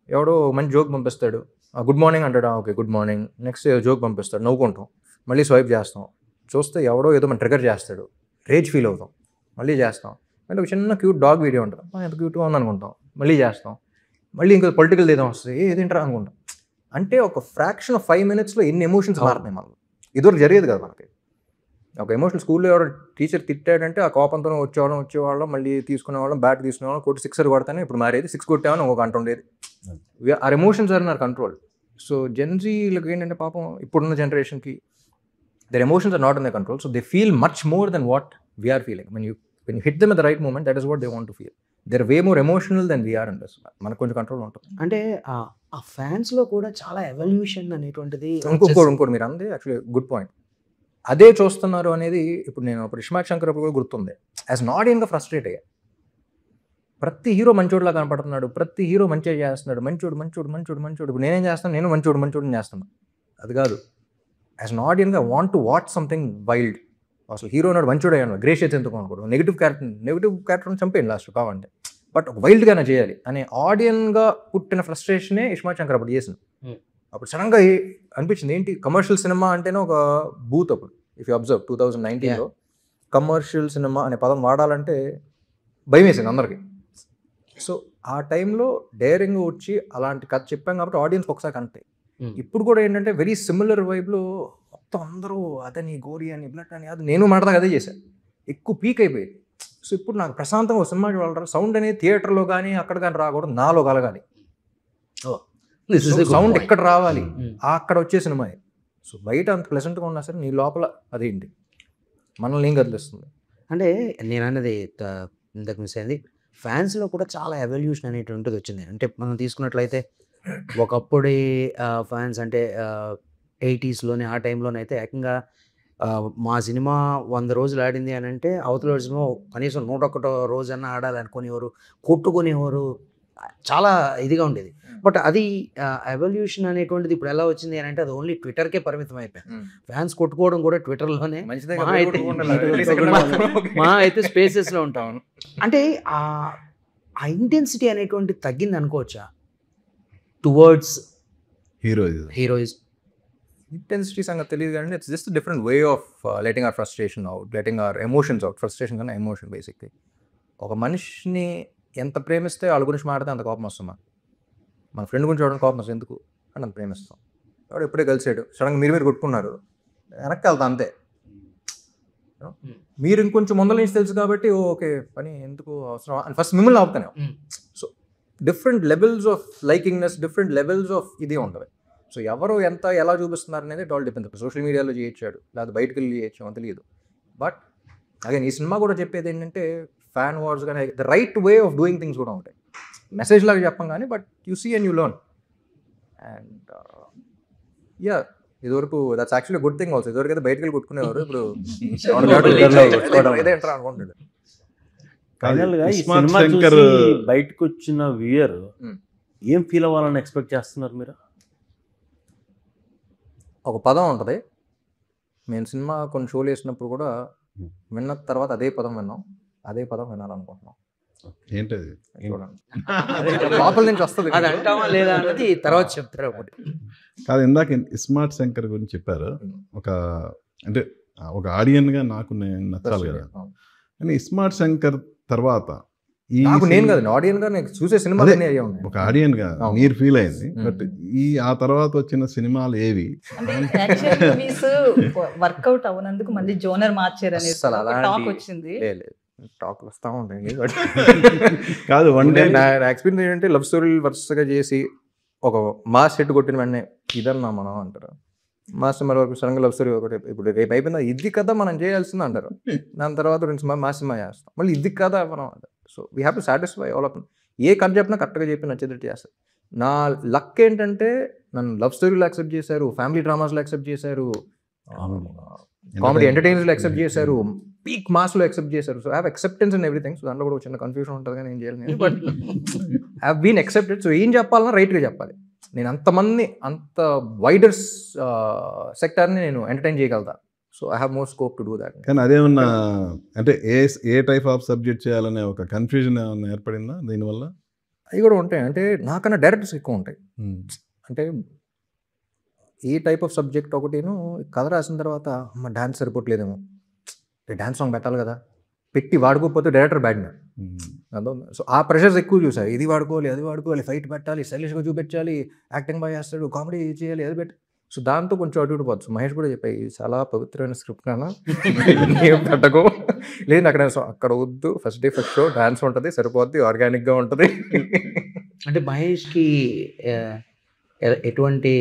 ఎవడో మంచి జోక్ పంపిస్తాడు, గుడ్ మార్నింగ్ అంటాడు, okay good morning, next joke పంపిస్తాడు, నవ్వుకుంటాం, మళ్ళీ స్వైప్ చేస్తాం, చూస్తే ఎవడో ఏదో మన ట్రిగర్ చేస్తాడు, రేజ్ ఫీల్ అవుతాం, మళ్ళీ చేస్తాం. అంటే ఒక చిన్న క్యూట్ డాగ్ వీడియో ఉంటుంది, ఎంత క్యూట్గా ఉందనుకుంటాం, మళ్ళీ చేస్తాం, మళ్ళీ ఇంకా పొలిటికల్ ఏదో వస్తుంది, ఏదేంటారా అనుకుంటాం. అంటే ఒక ఫ్రాక్షన్ ఆఫ్ 5 minutes ఎన్ని ఎమోషన్స్ మారుతున్నాయి మనకు. ఇదివరకు జరిగేది కదా మనకి. ఒక ఎమోషనల్ స్కూల్లో ఎవరో టీచర్ తిట్టాడంటే ఆ కోపంతో వచ్చేవాళ్ళం మళ్ళీ తీసుకునేవాళ్ళం, బ్యాట్ తీసుకునేవాళ్ళం, కొట్టి 6 కొడతానే. ఇప్పుడు మారేది 6 కొట్టామని ఒక గంట ఉండేది. Our emotions are in our control. So జెన్జీలకు ఏంటంటే పాపం ఇప్పుడున్న జనరేషన్కి their emotions are not in the control. So they feel much more than what we are feeling. when you hit them at the right moment, that is what they want to feel. They're way more emotional than we are in this. మనకు కొంచెం కంట్రోల్ ఉంటుంది. అంటే ఆ ఫ్యాన్స్లో కూడా చాలా ఎవల్యూషన్ అనేటువంటిది ఇంకోటి మీరు అంది యాక్చువల్లీ గుడ్ పాయింట్. అదే చూస్తున్నారు అనేది ఇప్పుడు నేను ఇస్మార్ట్ శంకర్ కూడా గుర్తుంది. యాజ్ అన్ ఆడియన్గా ఫ్రస్ట్రేట్ అయ్యా. ప్రతి హీరో మంచోడులా కనపడుతున్నాడు, ప్రతి హీరో మంచిగా చేస్తున్నాడు, మంచోడు. ఇప్పుడు నేనేం చేస్తాను, నేను మంచోడు చేస్తున్నాను. అది కాదు. యాజ్ అన్ ఆడియన్గా want to watch something wild. అసలు హీరో నాడు మంచోడు అయ్యాను, గ్రేషియస్ ఎందుకు అనుకోడు, నెగిటివ్ క్యారెక్టర్ని చంపేయండి లాస్ట్ కావాలంటే, బట్ ఒక వైల్డ్గానే చేయాలి అనే ఆడియన్గా పుట్టిన ఫ్రస్ట్రేషనే ఇస్మార్ట్ శంకర్ అప్పుడు చేసింది. అప్పుడు సడన్గా అనిపించింది ఏంటి కమర్షియల్ సినిమా అంటేనే ఒక బూత్. అప్పుడు ఇఫ్ యూ అబ్జర్వ్ 2019లో కమర్షియల్ సినిమా అనే పదం వాడాలంటే భయం వేసింది అందరికీ. సో ఆ టైంలో డేరింగ్ వచ్చి అలాంటి కథ చెప్పాం కాబట్టి ఆడియన్స్ ఒకసారి కనెక్ట్ అయ్యి. ఇప్పుడు కూడా ఏంటంటే వెరీ సిమిలర్ వైబ్లో మొత్తం అందరూ అదని గోరి అని బ్లడ్ అని అది నేను మాట్లాడదాకా అదే చేశాను, ఎక్కువ పీక్ అయిపోయింది. సో ఇప్పుడు నాకు ప్రశాంతంగా ఒక సినిమా చూడాలి, సౌండ్ అనేది థియేటర్లో కానీ అక్కడ కానీ రాకూడదు, నాలో కలగాలి, సౌండ్ ఎక్కడ రావాలి, అక్కడ వచ్చే సినిమా. సో బయట అంత ప్లెజెంట్గా ఉన్నా సరే నీ లోపల అదేంటి మనల్ని ఏం కదిలిస్తుంది. అంటే నేను అన్నది ఇంతకు మిస్ అయింది, ఫ్యాన్స్లో కూడా చాలా ఎవల్యూషన్ అనేటువంటిది వచ్చింది. అంటే మనం తీసుకున్నట్లయితే ఒకప్పుడు ఫ్యాన్స్ అంటే 80s ఆ టైంలోనైతే ఏకంగా మా సినిమా 100 రోజులు ఆడింది అని అంటే అవతల సినిమా కనీసం 101 రోజన్నా ఆడాలి అనుకునేవారు, కొట్టుకునేవారు. చాలా ఇదిగా ఉండేది. బట్ అది ఎవల్యూషన్ అనేటువంటిది ఇప్పుడు ఎలా వచ్చింది అని అంటే అది ఓన్లీ ట్విట్టర్కే పరిమితం అయిపోయింది. ఫ్యాన్స్ కొట్టుకోవడం కూడా ట్విట్టర్లోనే, మా అయితే స్పేసెస్లో ఉంటాం. అంటే ఆ ఇంటెన్సిటీ అనేటువంటిది తగ్గింది అనుకోవచ్చా టువర్డ్స్ హీరోయిజం? ఇంటెన్సిటీ సంగతి తెలియదు కానీ it's just different way of letting our frustration out, letting our emotions out. Frustration కన్నా ఎమోషన్ బేసిక్లీ. ఒక మనిషిని ఎంత ప్రేమిస్తే వాళ్ళ గురించి మాట్లాడితే అంత కోపం వస్తాం. మన ఫ్రెండ్ గురించి చూడడం కోపం వస్తుంది. ఎందుకు అంటే అంత ప్రేమిస్తాం. వాడు ఎప్పుడే కలిసాడు, సడన్గా మీరు కొట్టుకున్నారు, వెనక్కి వెళ్తాం అంతే. మీరు ఇంకొంచెం ముందర నుంచి తెలుసు కాబట్టి ఓకే పని ఎందుకు అవసరం అని ఫస్ట్ మిమ్మల్ని ఆపుతాను. So different levels of likingness, different levels of ఇది ఉంటుంది. సో ఎవరు ఎంత ఎలా చూపిస్తున్నారు అనేది ఇట్ ఆల్ డిపెండ్స్. సోషల్ మీడియాలో చేయొచ్చాడు, లేకపోతే బయటకు వెళ్ళి చేయొచ్చు అని తెలియదు. బట్ అగైన్ ఈ సినిమా కూడా చెప్పేది ఏంటంటే ఫ్యాన్ వార్స్ కానీ the right way of doing things కూడా ఉంటాయి. మెసేజ్ లాగా చెప్పం కానీ but you see and you learn. And yeah ఇదివరకు that's actually good thing also. ఇదివరకు అయితే బయటకు వెళ్ళి కొట్టుకునేవారు, ఇప్పుడు ఇదే అంటారు అనుకుంటాడు. ఫైనల్గా ఈ సినిమా చూసి బయటకు వచ్చిన వ్యూయర్ ఏం ఫీల్ అవ్వాలని ఎక్స్పెక్ట్ చేస్తున్నారు మీరు? ఒక పదం ఉంటుంది, మేము సినిమా కొన్ని షోలు వేసినప్పుడు కూడా విన్న తర్వాత అదే పదం విన్నాం, అదే పదం వినాలనుకుంటున్నాం. ఏంటది? లోపల నుంచి వస్తుంది, అది అంటామా లేదా అన్నది తర్వాత చెప్తారు. ఒకటి కాదు, ఇందాక ఇస్మార్ట్ శంకర్ గురించి చెప్పారు. ఒక అంటే ఒక ఆడియన్గా నాకు నచ్చాలి కదా. కానీ ఇస్మార్ట్ శంకర్ తర్వాత నేను కదా ఆడియన్ గా నేను చూసే సినిమాలు ఒక ఆడియన్ గా మీరు ఫీల్ అయింది. బట్ ఆ తర్వాత వచ్చిన సినిమాలు ఏవి వర్కౌట్ అవునందుకు మళ్ళీ జోనర్ మార్చారు అనేది టాక్ వచ్చింది. టాక్ వస్తా ఉంటాయి కాదు. వన్ డే నా ఎక్స్పీరియన్స్ ఏంటంటే లవ్ స్టోరీలు వరుసగా చేసి ఒక మాస్ సెట్ కొట్టిన వెంటనే ఇదన్నా మనం అంటారు. మాస్ సినిమా వరకు సడన్గా లవ్ స్టోరీ ఒకటి ఇప్పుడు రేపు అయిపోయిందా ఇది కదా మనం చేయాల్సింది అంటారు. దాని తర్వాత మాస్ సినిమా చేస్తాం, మళ్ళీ ఇది కదా మనం అంటారు. So we have to satisfy all of. A cut చెప్పినా కరెక్ట్గా చెప్పి నచ్చేటట్టు చేస్తారు. నా లక్ ఏంటంటే నన్ను లవ్ స్టోరీలో యాక్సెప్ట్ చేశారు, ఫ్యామిలీ డ్రామాస్లో యాక్సెప్ట్ చేశారు, కామెడీ ఎంటర్టైనర్స్లో యాక్సెప్ట్ చేశారు, పీక్ మాస్లో యాక్సెప్ట్ చేశారు. So have acceptance in everything. So దాంట్లో కూడా చిన్న కన్ఫ్యూజన్ ఉంటుంది కానీ ఏం చేయాలి, but have been accepted. So ఏం చెప్పాలన్నా రైట్గా చెప్పాలి. నేను అంతమంది అంత వైడర్ సెక్టార్ని నేను ఎంటర్టైన్ చేయగలుగుతా. So I have more scope to do that. కానీ అదేమన్నా అంటే ఏ టైప్ ఆఫ్ సబ్జెక్ట్ చేయాలనే ఒక కన్ఫ్యూజన్ ఏమన్నా ఏర్పడిందా దీనివల్ల? అవి కూడా ఉంటాయి. అంటే నాకన్నా డైరెక్టర్స్ ఎక్కువ ఉంటాయి. అంటే ఏ టైప్ ఆఫ్ సబ్జెక్ట్ ఒకటిను కథ రాసిన తర్వాత అమ్మ డ్యాన్స్ సరిపోవట్లేదేమో, డ్యాన్స్ సాంగ్ పెట్టాలి కదా, పెట్టి వాడుకోకపోతే డైరెక్టర్ బ్యాడ్ మ్యాన్. సో ఆ ప్రెషర్స్ ఎక్కువ చూసారు. ఇది వాడుకోవాలి, అది వాడుకోవాలి, ఫైట్ పెట్టాలి, స్టైలిష్గా చూపించాలి, యాక్టింగ్ బాగా చేస్తాడు, కామెడీ చేయాలి, అది పెట్టి. సో దాంతో కొంచెం అటు ఇటు పోవచ్చు. మహేష్ కూడా చెప్పాయి చాలా పవిత్రమైన స్క్రిప్ట్ కన్నా ఏం పెట్టకు లేదు అక్కడ అక్కడ వద్దు, first day first show dance ఉంటుంది సరిపోద్ది, ఆర్గానిక్గా ఉంటుంది. అంటే మహేష్కి ఎటువంటి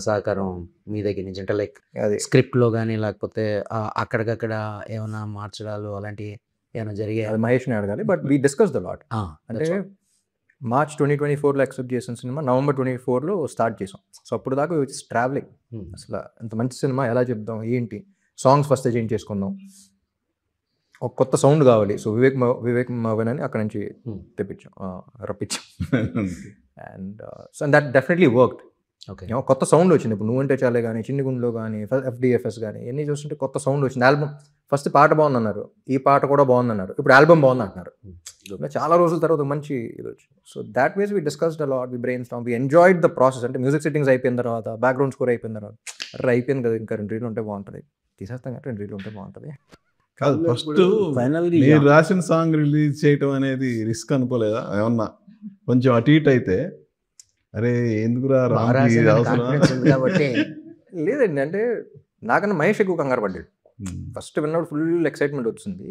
సహకారం మీ దగ్గర నుంచి? అంటే లైక్ స్క్రిప్ట్లో కానీ లేకపోతే అక్కడికక్కడ ఏమైనా మార్చడాలు అలాంటివి ఏమైనా జరిగాయి? అది మహేష్ని అడగాలి. But we discuss the lot. అంటే మార్చ్ 2024లో యాక్సెప్ట్ చేసిన సినిమా నవంబర్ 24లో స్టార్ట్ చేసాం. సో అప్పుడు దాకా వచ్చి ట్రావెలింగ్, అసలు ఇంత మంచి సినిమా ఎలా చెప్దాం, ఏంటి సాంగ్స్ ఫస్ట్ చేంజ్ చేసుకుందాం, ఒక కొత్త సౌండ్ కావాలి. సో వివేక్ మవన్ అని అక్కడ నుంచి రప్పించాం. And that definitely worked. Okay, కొత్త సౌండ్ వచ్చింది. ఇప్పుడు నువ్వంటే చాలే కానీ, చిన్ని గుండెలో కానీ, FDFS కానీ ఇవన్నీ చూస్తుంటే కొత్త సౌండ్ వచ్చింది. ఆల్బమ్ ఫస్ట్ పాట బాగుందన్నారు, ఈ పాట కూడా బాగుందన్నారు, ఇప్పుడు ఆల్బమ్ బాగుంది అంటున్నారు. చాలా రోజుల తర్వాత మంచి ఇది వచ్చింది. So that was we discussed a lot, we brainstorm, we enjoyed the process. అంటే మ్యూజిక్ సెట్టింగ్స్ అయిపోయిన తర్వాత, బ్యాక్గ్రౌండ్ స్కోర్ అయిపోయిన తర్వాత, అయిపోయింది కదా ఇంకా 2 రీలు ఉంటే బాగుంటుంది, తీసేస్తాం కదా 2 రీలు ఉంటే బాగుంటుంది. కాదు, ఫస్ట్ మీరు రాసిన సాంగ్ రిలీజ్ చేయటం అనేది రిస్క్ అనుకోలేదా? ఏమన్నా కొంచెం అటు ఇటు అయితే అరే ఎందుకురా కాబట్టి లేదండి. అంటే నాకన్నా మహేష్ ఎక్కువ కంగారు పడ్డాడు. ఫస్ట్ విన్నప్పుడు ఫుల్ ఎక్సైట్మెంట్ వచ్చింది.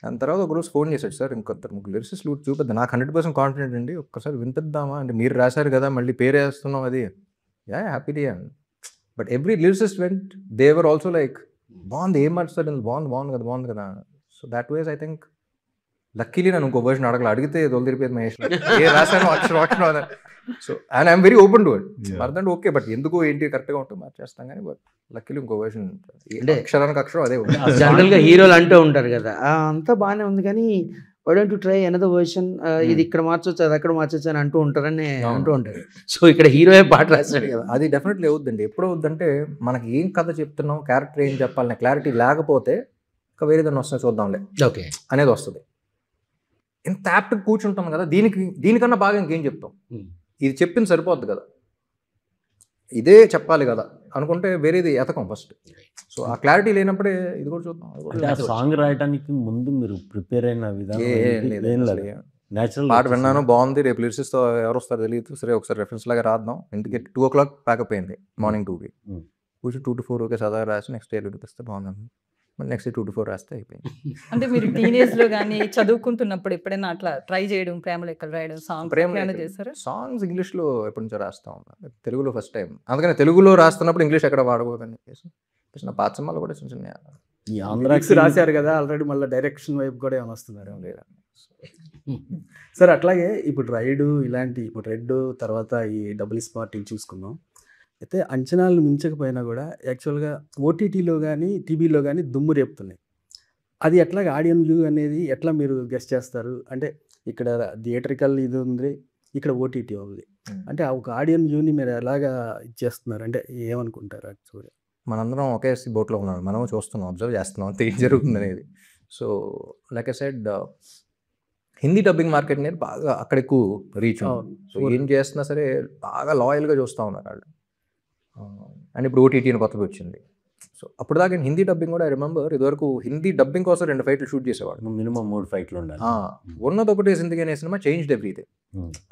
దాని తర్వాత ఒకరోజు ఫోన్ చేశాడు, సార్ ఇంకొంత 3 లిరిక్స్ చూపిద్దాం, నాకు 100% కాన్ఫిడెంట్ అండి, ఒక్కసారి వింపిద్దామా అంటే, మీరు రాశారు కదా మళ్ళీ పేరు వేస్తున్నాం, అది happily and but every lyricist vent they were also like బాగుంది, ఏం మార్చారు, బాగుంది కదా. So that ways I think luckily నన్ను ఇంకో వర్షన్ అడిగితే తొలిరిపోయేది మహేష్, ఏ రాశాను అక్షరం. So and I'm very open to it. అర్థం ఓకే, బట్ ఎందుకు ఏంటి కరెక్ట్గా ఉంటే మార్చేస్తాం కానీ, బట్ లక్కీలీ ఇంకో వర్షన్ అంటే అక్షరానికి అక్షరం అదే. జనరల్గా హీరోలు అంటూ ఉంటారు కదా, అంతా బాగానే ఉంది కానీ why don't you try another version, ఇది ఇక్కడ మార్చొచ్చు అది అక్కడ మార్చొచ్చు అని అంటూ ఉంటారని అంటూ ఉంటారు. సో ఇక్కడ హీరోయే పాట రాశాడు కదా. అది డెఫినెట్లీ అవుద్దండి. ఎప్పుడు అవుద్దంటే మనకి ఏం కథ చెప్తున్నాం, క్యారెక్టర్ ఏం చెప్పాలనే క్లారిటీ లేకపోతే ఇంకా వేరే దాన్ని వస్తుంది చూద్దాంలే ఓకే అనేది వస్తుంది. ఇంత యాప్ట్ కూర్చుంటాం కదా, దీనికన్నా బాగా ఇంకేం చెప్తాం, ఇది చెప్పింది సరిపోద్ది కదా, ఇదే చెప్పాలి కదా అనుకుంటే వేరేది ఎతకం ఫస్ట్. సో ఆ క్లారిటీ లేనప్పుడే ఇది కూడా చూద్దాం. అంటే ఆ సాంగ్ రాయడానికి ముందు మీరు ప్రిపేర్ అయిన విధానం నేచురల్ పాట విన్నాను, బాగుంది, రేపు లిరిసిస్తో ఎవరు వస్తారో తెలియదు, సరే ఒకసారి రెఫరెన్స్ లాగా రాద్దాం. ఇంటికి 2 o'clock ప్యాకప్ అయింది, మార్నింగ్ 2కి కూర్చొని 2 to 4 ఓకే చదవ రాసి నెక్స్ట్ డే వినిపిస్తే బాగుంది, నెక్స్ట్ డే 2 to 4 రాస్తే అయిపోయింది. అంటే మీరు టీనేజ్ లో కానీ చదువుకుంటున్నప్పుడు ఎప్పుడైనా అట్లా ట్రై చేయడం, ప్రేమ లెక్కలు రాయడం, సాంగ్ చేస్తారా? సాంగ్స్ ఇంగ్లీష్లో ఎప్పటి నుంచో రాస్తా ఉన్నాను, తెలుగులో ఫస్ట్ టైం. అందుకని తెలుగులో రాస్తున్నప్పుడు ఇంగ్లీష్ ఎక్కడ వాడకూడదని చెప్పేసి నా పాత సినిమాలు కూడా చిన్న చిన్న ఈ ఆంధ్రాకి రాశారు కదా ఆల్రెడీ, మళ్ళీ డైరెక్షన్ వైపు కూడా ఏమైనా వస్తున్నారు లేదా సార్? అట్లాగే ఇప్పుడు రైడు ఇలాంటి, ఇప్పుడు రెడ్ తర్వాత ఈ డబుల్ స్మార్ట్ చూసుకున్నాం. అయితే అంచనాలు మించకపోయినా కూడా యాక్చువల్గా ఓటీటీలో కానీ టీవీలో కానీ దుమ్ము రేపుతున్నాయి. అది ఎట్లాగా ఆడియన్ వ్యూ అనేది ఎట్లా మీరు గెస్ట్ చేస్తారు? అంటే ఇక్కడ థియేటరికల్ ఇది ఉంది, ఇక్కడ ఓటీటీ ఉంది, అంటే ఒక ఆడియన్ వ్యూని మీరు ఎలాగా ఇచ్చేస్తున్నారు, అంటే ఏమనుకుంటారు యాక్చువల్గా? మనందరం ఒకే బోట్లో ఉన్నాం, మనం చూస్తున్నాం, అబ్జర్వ్ చేస్తున్నాం అంతే ఏం జరుగుతుంది అనేది. So like I said, Hindi dubbing market అనేది బాగా అక్కడ ఎక్కువ రీచ్ ఉంది. సో ఏం చేస్తున్నా సరే బాగా లాయల్గా చూస్తూ ఉన్నారు వాళ్ళు. అండ్ ఇప్పుడు ఓటీటీ అని కొత్తగా వచ్చింది. సో అప్పుడు దాకా హిందీ డబ్బింగ్ కూడా ఐ రిమెంబర్, ఇదివరకు హిందీ డబ్బింగ్ కోసం 2 ఫైట్లు షూట్ చేసేవాడు, మినిమం 3 ఫైట్లు ఉండాలి. ఉన్నది ఒకటి జిందగీ అనే సినిమా చేంజ్డ్ ఎవ్రీథింగ్.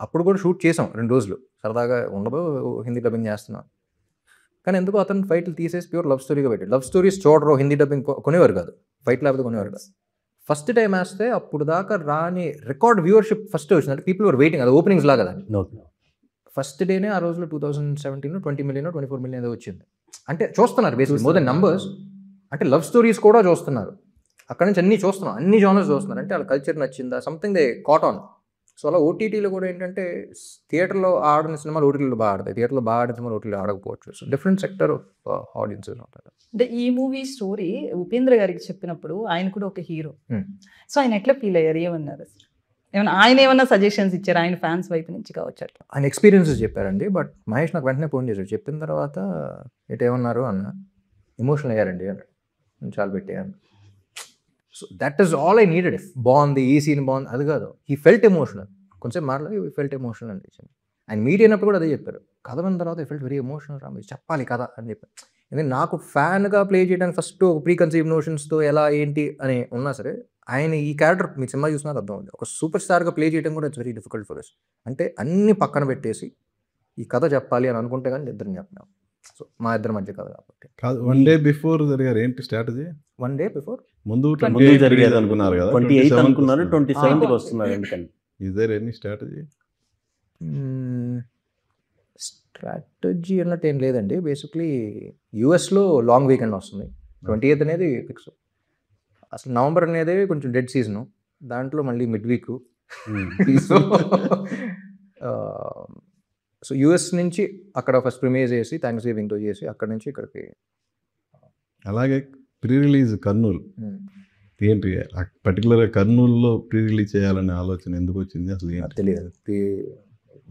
అప్పుడు కూడా షూట్ చేసాం 2 రోజులు, సరదాగా ఉండదు హిందీ డబ్బింగ్ చేస్తున్నాం. కానీ ఎందుకో అతను ఫైట్లు తీసేసి ప్యూర్ లవ్ స్టోరీగా పెట్టాడు. లవ్ స్టోరీస్ చూడరు, హిందీ డబ్బింగ్ కొనేవారు కాదు, ఫైట్ లేకపోతే కొనేవారు కాదు. ఫస్ట్ టైం వేస్తే అప్పుడు దాకా రాని రికార్డ్ వ్యూవర్షిప్ ఫస్ట్ వచ్చింది. అంటే పీపుల్ వర్ వెయిటింగ్, అది ఓపెనింగ్స్ లాగా. ఫస్ట్ డేనే ఆ రోజులో 2017 20 million 24 million ఏదో వచ్చింది. అంటే చూస్తున్నారు బేసిక్లీ మోర్ దెన్ నంబర్స్. అంటే లవ్ స్టోరీస్ కూడా చూస్తున్నారు, అక్కడ నుంచి అన్ని చూస్తున్నాం, అన్ని జానర్స్ చూస్తున్నారు. అంటే వాళ్ళ కల్చర్ నచ్చిందా, something they caught on. So అలా ఓటీటీలో కూడా ఏంటంటే థియేటర్లో ఆడిన సినిమాలు ఓటీటీలో బాగా ఆడతాయి, థియేటర్లో బాగా ఆడిన సినిమాలు ఓటీటీలో ఆడకపోవచ్చు. So different sector of audiences ఉంటారు. అంటే ఈ మూవీ స్టోరీ ఉపేంద్ర గారికి చెప్పినప్పుడు ఆయన కూడా ఒక హీరో, సో ఆయన ఎట్లా ఫీల్ అయ్యారు, ఏమన్నారు, ఏమన్నా ఆయన ఏమన్నా సజెషన్స్ ఇచ్చారు ఆయన ఫ్యాన్స్ వైపు నుంచి కావచ్చు? అట్లా ఆయన ఎక్స్పీరియన్సెస్ చెప్పారండి. బట్ మహేష్ నాకు వెంటనే ఫోన్ చేశాడు, చెప్పిన తర్వాత ఏమన్నారు అన్న, ఎమోషనల్ అయ్యారండి అన్నాడు, చాలా పెట్టాను. So that is all I needed. బాగుంది, ఈ సీన్ బాగుంది అది కాదు, హీ ఫెల్ట్ ఎమోషనల్. కొంచెం మాట్లాడి హీ ఫెల్ట్ ఎమోషనల్ అనిపించింది. ఆయన మీట్ అయినప్పుడు కూడా అదే చెప్పారు, కథ విన్న తర్వాత హీ ఫెల్ట్ వెరీ ఎమోషనల్, రా మీరు చెప్పాలి కథ అని చెప్పారు. ఎందుకంటే నాకు ఫ్యాన్గా ప్లే చేయడానికి ఫస్ట్ ప్రీ కన్సీవ్ నోషన్స్తో ఎలా ఏంటి అని ఉన్నా సరే, ఆయన ఈ క్యారెక్టర్ మీ సినిమా చూసినా అర్థం ఉంది, ఒక సూపర్ స్టార్గా ప్లే చేయడం కూడా it's very difficult for us. అంటే అన్ని పక్కన పెట్టేసి ఈ కథ చెప్పాలి అని అనుకుంటే కానీ ఇద్దరిని చెప్పినాం. సో మా ఇద్దరి మధ్య కథ కాబట్టి. కాదు, 1 day బిఫోర్ జరిగారు ఏంటి స్ట్రాటజీ? 1 day బిఫోర్ ముందు జరిగేది అనుకున్నారు కదా, 28 అనుకున్నారు, 27కి వస్తున్నారు. ఎందుకంటే is there any strategy? Strategy అన్నట్టు ఏం లేదండి. బేసిక్లీ యూఎస్లో లాంగ్ వీకెండ్ వస్తుంది, 28th అనేది ఫిక్స్. అసలు నవంబర్ అనేది కొంచెం డెడ్ సీజను, దాంట్లో మళ్ళీ మిడ్ వీక్. సో యూఎస్ నుంచి అక్కడ ఫస్ట్ ప్రీమియర్ చేసి థ్యాంక్స్ గివింగ్తో చేసి అక్కడ నుంచి ఇక్కడికి. అలాగే ప్రీ రిలీజ్ కర్నూలు ఏంటి, పర్టికులర్గా కర్నూలులో ప్రీ రిలీజ్ చేయాలనే ఆలోచన ఎందుకు వచ్చింది అసలు? తెలియదు,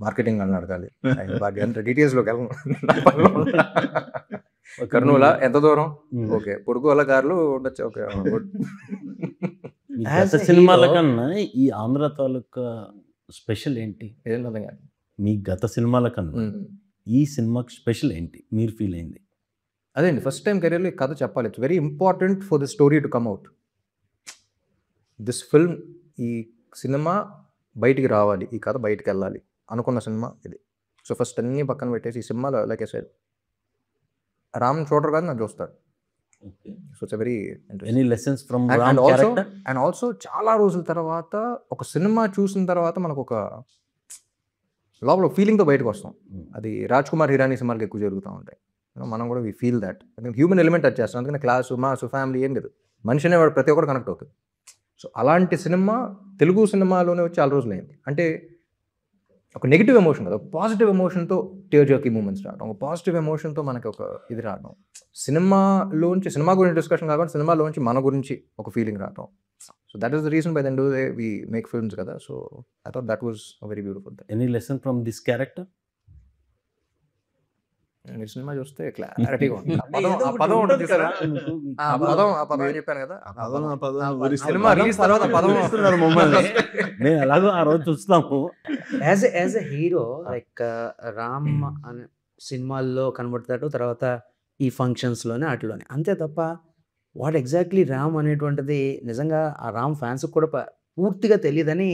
మార్కెటింగ్ అని అడగాలి, అంత డీటెయిల్స్లోకి వెళ్ళను. కర్నూలా ఎంత దూరం, ఓకే పొడుగు వల్ల కార్లు ఉండొచ్చు, ఓకే. గత సినిమాల కన్నా ఈ ఆంధ్ర తాలూకా స్పెషల్ ఏంటి? మీ గత సినిమాల కన్నా ఈ సినిమాకి స్పెషల్ ఏంటి మీరు ఫీల్ అయింది? అదే అండి, ఫస్ట్ టైం కెరీర్లో ఈ కథ చెప్పాలి. It's very important for the story to come out. This film, ఈ సినిమా బయటికి రావాలి, ఈ కథ బయటికి వెళ్ళాలి అనుకున్న సినిమా ఇది. సో ఫస్ట్ అన్నీ పక్కన పెట్టేసి ఈ సినిమాలో లైక్ ఐ సెడ్ రామ్ చూడరు కాదు, నాకు చూస్తారు. So it's very any lessons from and also చాలా రోజుల తర్వాత ఒక సినిమా చూసిన తర్వాత మనకు ఒక లోపల ఫీలింగ్తో బయటకు వస్తాం. అది రాజ్ కుమార్ హిరానీ సినిమాలకు ఎక్కువ జరుగుతూ ఉంటాయి. మనం కూడా we feel that, human element touch చేస్తాం. అందుకని క్లాసు మాసు ఫ్యామిలీ ఏం లేదు, మనిషి అనేవాడు ప్రతి ఒక్కరు కనెక్ట్ అవుతుంది. సో అలాంటి సినిమా తెలుగు సినిమాలోనే వచ్చి చాలా రోజులు అయింది. అంటే ఒక నెగిటివ్ ఎమోషన్ కదా, ఒక పాజిటివ్ ఎమోషన్తో టియర్ జర్కీ మూమెంట్స్ రావడం, ఒక పాజిటివ్ ఎమోషన్తో మనకి ఒక ఇది రావడం, సినిమాలోంచి సినిమా గురించి డిస్కషన్ కాకుండా సినిమాలోంచి మన గురించి ఒక ఫీలింగ్ రావడం. So so that is the reason by then do they we make films కదా. So I thought that was very beautiful. Any lesson from this character? మీరు సినిమా చూస్తే క్లారిటీగా ఉంటుంది. ఆ పదం ఉంటుంది చూసారా, ఆ పదం చెప్పాను కదా, సినిమా రిలీజ్ తర్వాత పదం మమ్మల్ని నేను ఎలాగో ఆ రోజు చూస్తాము. As a hero like Ram అనే సినిమాల్లో కనబడతాడు, తర్వాత ఈ ఫంక్షన్స్లోనే వాటిలోనే, అంతే తప్ప వాట్ ఎగ్జాక్ట్లీ రామ్ అనేటువంటిది నిజంగా ఆ రామ్ ఫ్యాన్స్కి కూడా పూర్తిగా తెలియదని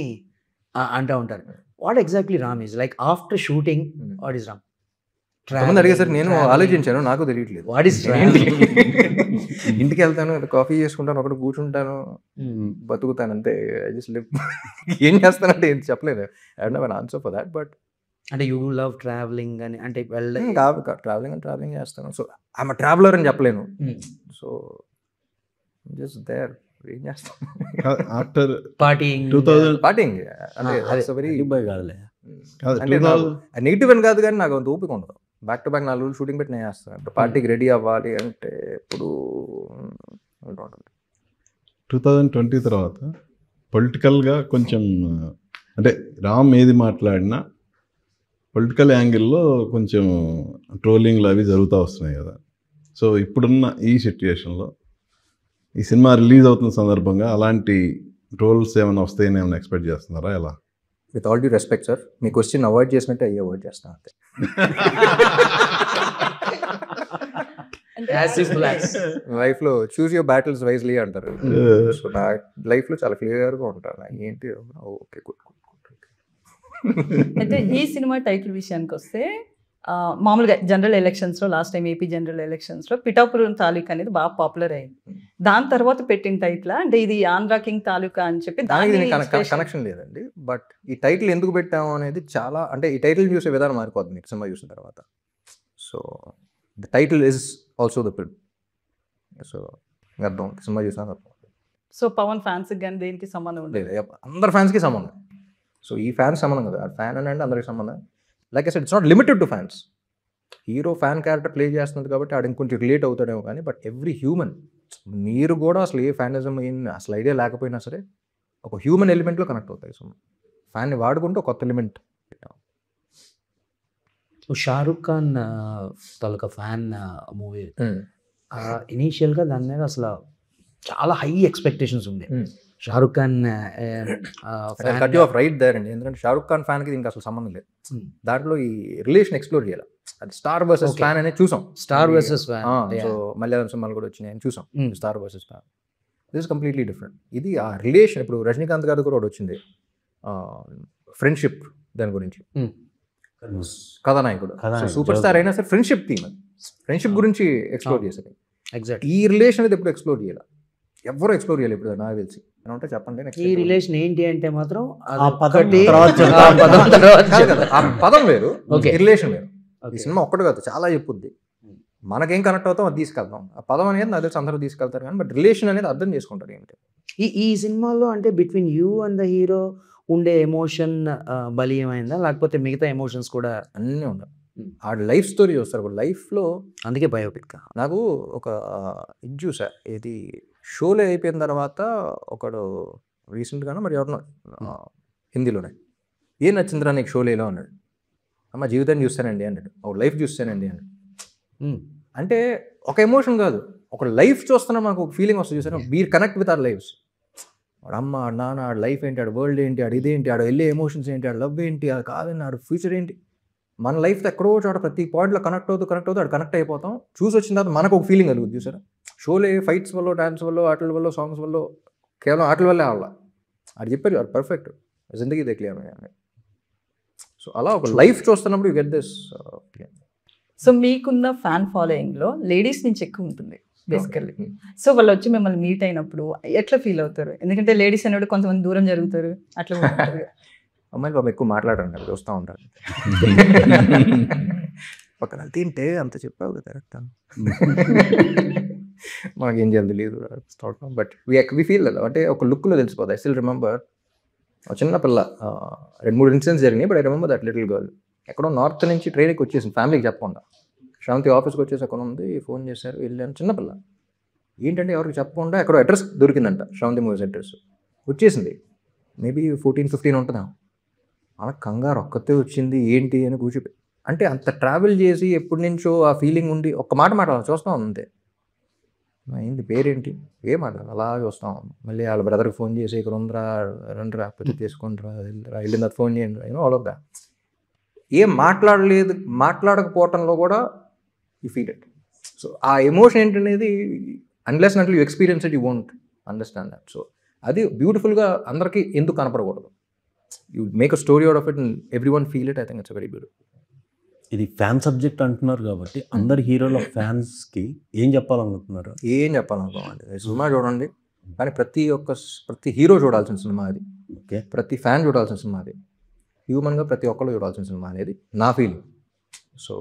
అంటూ ఉంటారు. What exactly Ram is like after shooting, what is Ram? అడిగేసరికి నేను ఆలోచించాను, నాకు తెలియట్లేదు. వాట్ ఈస్ ఇంటికి వెళ్తాను, కాఫీ చేసుకుంటాను, ఒకటి కూర్చుంటాను, బతుకుతాను అంతే. I just live. ఏం చేస్తానంటే ఏం చెప్పలేదు. I don't have an answer for that. But అంటే యూ లవ్ ట్రావెలింగ్ అని అంటే ట్రావెలింగ్ చేస్తాను. సో ఐఎమ్ ట్రావెలర్ అని చెప్పలేను. So just there. ఏం చేస్తాను ఆఫ్టర్ పార్టీయింగ్ 2000 పార్టీయింగ్ అంటే వెరీ నెగిటివ్ అని కాదు, కానీ నాకు అంత ఓపిక ఉండదు. బ్యాక్ టు బ్యాక్ 4 రోజులు షూటింగ్ పెట్టి నేను చేస్తాను. పార్టీకి రెడీ అవ్వాలి అంటే ఇప్పుడు 2020 తర్వాత పొలిటికల్గా కొంచెం అంటే రామ్ ఏది మాట్లాడినా పొలిటికల్ యాంగిల్లో కొంచెం ట్రోలింగ్లు అవి జరుగుతూ వస్తున్నాయి కదా. సో ఇప్పుడున్న ఈ సిచ్యుయేషన్లో ఈ సినిమా రిలీజ్ అవుతున్న సందర్భంగా అలాంటి ట్రోల్స్ ఏమైనా వస్తాయని ఏమైనా ఎక్స్పెక్ట్ చేస్తున్నారా? ఎలా? With all due respect sir, me question avoid చేసినట్టే అయ్యి అవాయిడ్ చేస్తాను అంతే. లైఫ్లో చూస్ యువర్ బ్యాటిల్స్ వైజ్లీ అంటారు. సో నా లైఫ్లో చాలా క్లియర్గా ఉంటాను. ఏంటి ఓకే గుడ్. అయితే ఈ సినిమా టైటిల్ విషయానికి వస్తే మామూలుగా జనరల్ ఎలక్షన్స్లో లాస్ట్ టైం ఏపీ జనరల్ ఎలక్షన్స్లో పిఠాపురం తాలూకా అనేది బాగా పాపులర్ అయింది. దాని తర్వాత పెట్టిన టైటిల్ అంటే ఇది ఆంధ్ర కింగ్ తాలూకా అని చెప్పి దానికి కనెక్షన్ లేదండి. బట్ ఈ టైటిల్ ఎందుకు పెట్టాము అనేది చాలా, అంటే ఈ టైటిల్ చూసే విధానం మారిపోతుంది మీకు సినిమా చూసిన తర్వాత. So the title is also the film. So అర్థం సినిమా చూసాను అర్థం. సో పవన్ ఫ్యాన్స్ కానీ దేనికి సంబంధం ఉండదు, అందరు ఫ్యాన్స్కి సంబంధం. సో ఈ ఫ్యాన్స్ సంబంధం కదా, ఫ్యాన్ అని అంటే అందరికి సంబంధం. Like I said, it's not limited to fans. Hero fan character play చేస్తున్నది కాబట్టి ఆడ ఇంకొంచెం రిలేట్ అవుతాడేమో కానీ, బట్ ఎవ్రీ హ్యూమన్, మీరు కూడా అసలు ఏ ఫ్యానిజం అసలు ఐడియా లేకపోయినా సరే ఒక హ్యూమన్ ఎలిమెంట్లో కనెక్ట్ అవుతాయి. సో ఫ్యాన్ని వాడుకుంటూ కొత్త ఎలిమెంట్ పెట్టాం. షారుఖ్ ఖాన్ తాలూకా ఫ్యాన్ మూవీ ఇనీషియల్గా దాని మీద అసలు చాలా హై ఎక్స్పెక్టేషన్స్ ఉంది. షారుఖ్ ఖాన్ రైట్ దేర్ అండి. ఎందుకంటే షారుఖ్ ఖాన్ ఫ్యాన్కి దీనికి అసలు సంబంధం లేదు. దాంట్లో ఈ రిలేషన్ ఎక్స్ప్లోర్ చేయాలి. అది స్టార్ వర్సెస్ ఫ్యాన్ అనేది చూసాం. Star versus fan. So Malayalam సినిమాలు కూడా వచ్చినాయి చూసాం. Star versus fan this is completely different. ఇది ఆ రిలేషన్. ఇప్పుడు రజనీకాంత్ గారు కూడా వచ్చింది ఫ్రెండ్షిప్ దాని గురించి, కథానాయకుడు సూపర్ స్టార్ అయినా సరే ఫ్రెండ్షిప్ థీమ్, ఫ్రెండ్షిప్ గురించి ఎక్స్ప్లోర్ చేసేది. ఎగ్జాక్ట్. ఈ రిలేషన్ అనేది ఎప్పుడు ఎక్స్ప్లోర్ చేయాలి, ఎవరు ఎక్స్ప్లోర్ చేయాలి ఇప్పుడు నాకు తెలిసి. అంటే చెప్పండి ఈ రిలేషన్ ఏంటి అంటే మాత్రం ఆ పదం వేరు, రిలేషన్ వేరు. ఈ సినిమా ఒక్కటి కాదు, చాలా చెప్పుద్ది. మనకేం కనెక్ట్ అవుతాం అది తీసుకెళ్తాం. ఆ పదం అనేది నాకు తెలిసి అందరూ తీసుకెళ్తారు కానీ, బట్ రిలేషన్ అనేది అర్థం చేసుకుంటారు ఏంటి. ఈ సినిమాలో అంటే between you and the hero ఉండే ఎమోషన్ బలీయమైందా, లేకపోతే మిగతా ఎమోషన్స్ కూడా అన్నీ ఉన్నాయి. ఆ లైఫ్ స్టోరీ చూస్తారు ఒక లైఫ్లో. అందుకే బయోపిక్. నాకు ఒక ఇది చూసా, ఏది షోలో అయిపోయిన తర్వాత ఒకడు రీసెంట్గానో మరి ఎవరినో హిందీలోనే, ఏం నచ్చిందిరా నీకు షోలేలో అన్నాడు. అమ్మ జీవితాన్ని చూస్తానండి అన్నాడు, ఒక లైఫ్ చూస్తానండి అన్నాడు. అంటే ఒక ఎమోషన్ కాదు, ఒక లైఫ్ చూస్తున్నా మనకు ఒక ఫీలింగ్ వస్తుంది చూసాను. Be connect with our lives. వాడు అమ్మ నాన్న ఆడ లైఫ్ ఏంటి, ఆడ వరల్డ్ ఏంటి, ఆడ ఇదేంటి, ఆడ వెళ్ళే ఎమోషన్స్ ఏంటి, ఆడ లవ్ ఏంటి, అది కాదండి ఆడ ఫ్యూచర్ ఏంటి. మన లైఫ్తో ఎక్కడో చోట ప్రతి పాయింట్లో కనెక్ట్ అవుతూ ఆడ కనెక్ట్ అయిపోతాం. చూసి వచ్చిన తర్వాత మనకు ఒక ఫీలింగ్ కలుగుతుంది చూసారా. షోలే ఫైట్స్ వల్ల, డాన్స్ వల్ల, ఆటల వల్ల, సాంగ్స్ వల్ల, కేవలం ఆటల వల్లే అవ్వాల. అది చెప్పారు అది పర్ఫెక్ట్ జిందగీ దేఖలే. సో అలా ఒక లైఫ్ చూస్తున్నప్పుడు యూ గెట్ దిస్. సో మీకున్న ఫ్యాన్ ఫాలోయింగ్లో లేడీస్ నుంచి ఎక్కువ ఉంటుంది బేసికల్లీ. సో వాళ్ళు వచ్చి మిమ్మల్ని మీట్ అయినప్పుడు ఎట్లా ఫీల్ అవుతారు? ఎందుకంటే లేడీస్ అనేవి కొంతమంది దూరం జరుగుతారు, అట్లా అమ్మాయిలు బాబు ఎక్కువ మాట్లాడండి, అవి చూస్తూ ఉంటారు. పక్కన తింటే అంత చెప్పావు కదా కరెక్ట్, మనకేం చేయాలి తెలియదు. బట్ వి ఫీల్ కదా, అంటే ఒక లుక్లో తెలిసిపోతుంది. ఐ స్టిల్ రిమెంబర్ చిన్న పిల్ల 2-3 ఇన్సిడెంట్స్ జరిగినాయి. But I remember that little girl ఎక్కడో నార్త్ నుంచి ట్రైన్కి వచ్చేసింది ఫ్యామిలీకి చెప్పకుండా. శ్రావంతి ఆఫీస్కి వచ్చేసి అక్కడ ఉంది, ఫోన్ చేశారు, వెళ్ళాను. చిన్నపిల్ల ఏంటంటే ఎవరికి చెప్పకుండా ఎక్కడో అడ్రస్ దొరికిందంట, శ్రావంతి మూవీస్ అడ్రస్. వచ్చేసింది, మేబీ 14-15 ఉంటుందా, అలా కంగారు ఒక్కతే వచ్చింది ఏంటి అని కూర్చోపోయి, అంటే అంత ట్రావెల్ చేసి ఎప్పటి నుంచో ఆ ఫీలింగ్ ఉండి ఒక్క మాట మాట్లాడాలి, చూస్తాం అంతే, ఏంటి పేరేంటి ఏం మాట్లాడాలి అలా చూస్తాం. మళ్ళీ వాళ్ళ బ్రదర్కి ఫోన్ చేసి ఇక్కడ ఉందిరా రండిరా పెళ్లి తీసుకుంటారా వెళ్ళిన తర్వాత ఫోన్ చేయండి ఆల్ ఆఫ్ దాట్. ఏం మాట్లాడలేదు, మాట్లాడకపోవటంలో కూడా యూ ఫీల్ ఇట్. సో ఆ ఎమోషన్ ఏంటనేది అన్లెస్ అంటూ you experience it you won't understand that. So అది బ్యూటిఫుల్గా అందరికీ ఎందుకు కనపడకూడదు, you make a story out of it and everyone feel it. I think it's very beautiful. ఇది ఫ్యాన్ సబ్జెక్ట్ అంటున్నారు కాబట్టి అందరు హీరోల ఫ్యాన్స్కి ఏం చెప్పాలనుకుంటున్నారు? ఏం చెప్పాలనుకోమండి, సినిమా చూడండి, కానీ ప్రతి హీరో చూడాల్సిన సినిమా అది. ఓకే, ప్రతి ఫ్యాన్ చూడాల్సిన సినిమా అది. హ్యూమన్గా ప్రతి ఒక్కళ్ళు చూడాల్సిన సినిమా అనేది నా feeling. So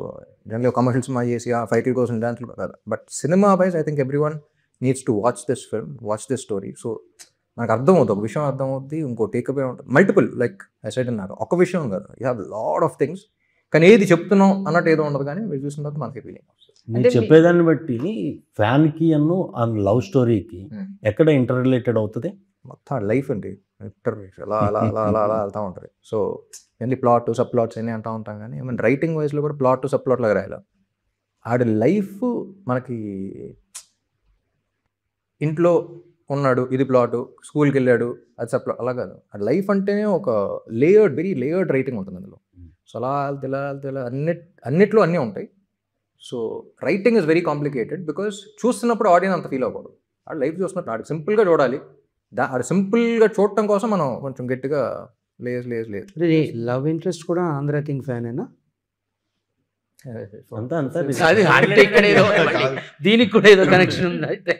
generally commercial cinema చేసి ఆ ఫైట్ కోసం డాన్స్లు కాదు, but cinema wise I think every one needs to watch this film, watch this story. So నాకు అర్థమవుతుంది, ఒక విషయం అర్థమవుతుంది, ఇంకో టేక్అవే ఉంటుంది, మల్టిపుల్ లైక్ ఐ సెడ్ అన్నారు, ఒక విషయం కాదు, you have lot of things. కానీ ఏది చెప్తున్నాం అన్నట్టు ఏదో ఉండదు, కానీ మీరు చూసిన తర్వాత మనకి ఫీలింగ్. మీరు చెప్పేదాన్ని బట్టి ఫ్యాన్కి ఆ లవ్ స్టోరీకి ఎక్కడ ఇంటర్ రిలేటెడ్ అవుతుంది? మొత్తం లైఫ్ అండి, అలా అలా అలా అలా అలా వెళ్తూ ఉంటుంది. సో ఎన్ని ప్లాట్ సబ్ ప్లాట్స్ అన్నీ అంటూ ఉంటాం, కానీ ఏమైనా రైటింగ్ వైజ్లో కూడా ప్లాట్ సబ్ ప్లాట్ లాగా రాయాలి. ఆడి లైఫ్ మనకి ఇంట్లో ఉన్నాడు, ఇది ప్లాటు, స్కూల్కి వెళ్ళాడు, అది సబ్ ప్లాట్, అలా కాదు. ఆ లైఫ్ అంటేనే ఒక లేయర్డ్, వెరీ లేయర్డ్ రైటింగ్ ఉంటుంది అందులో. సో అలా అన్నిట్లో అన్నీ ఉంటాయి. So writing is very complicated because చూస్తున్నప్పుడు ఆడియన్స్ అంత ఫీల్ అవ్వకూడదు. ఆడ లైఫ్ చూస్తున్నట్టు ఆడికి సింపుల్గా చూడాలి. ఆడ సింపుల్గా చూడటం కోసం మనం కొంచెం గట్టిగా లేదు. లవ్ ఇంట్రెస్ట్ కూడా ఆంధ్ర కింగ్ ఫ్యాన్ అయినా దీనికి కూడా ఏదో కనెక్షన్ ఉంది అయితే.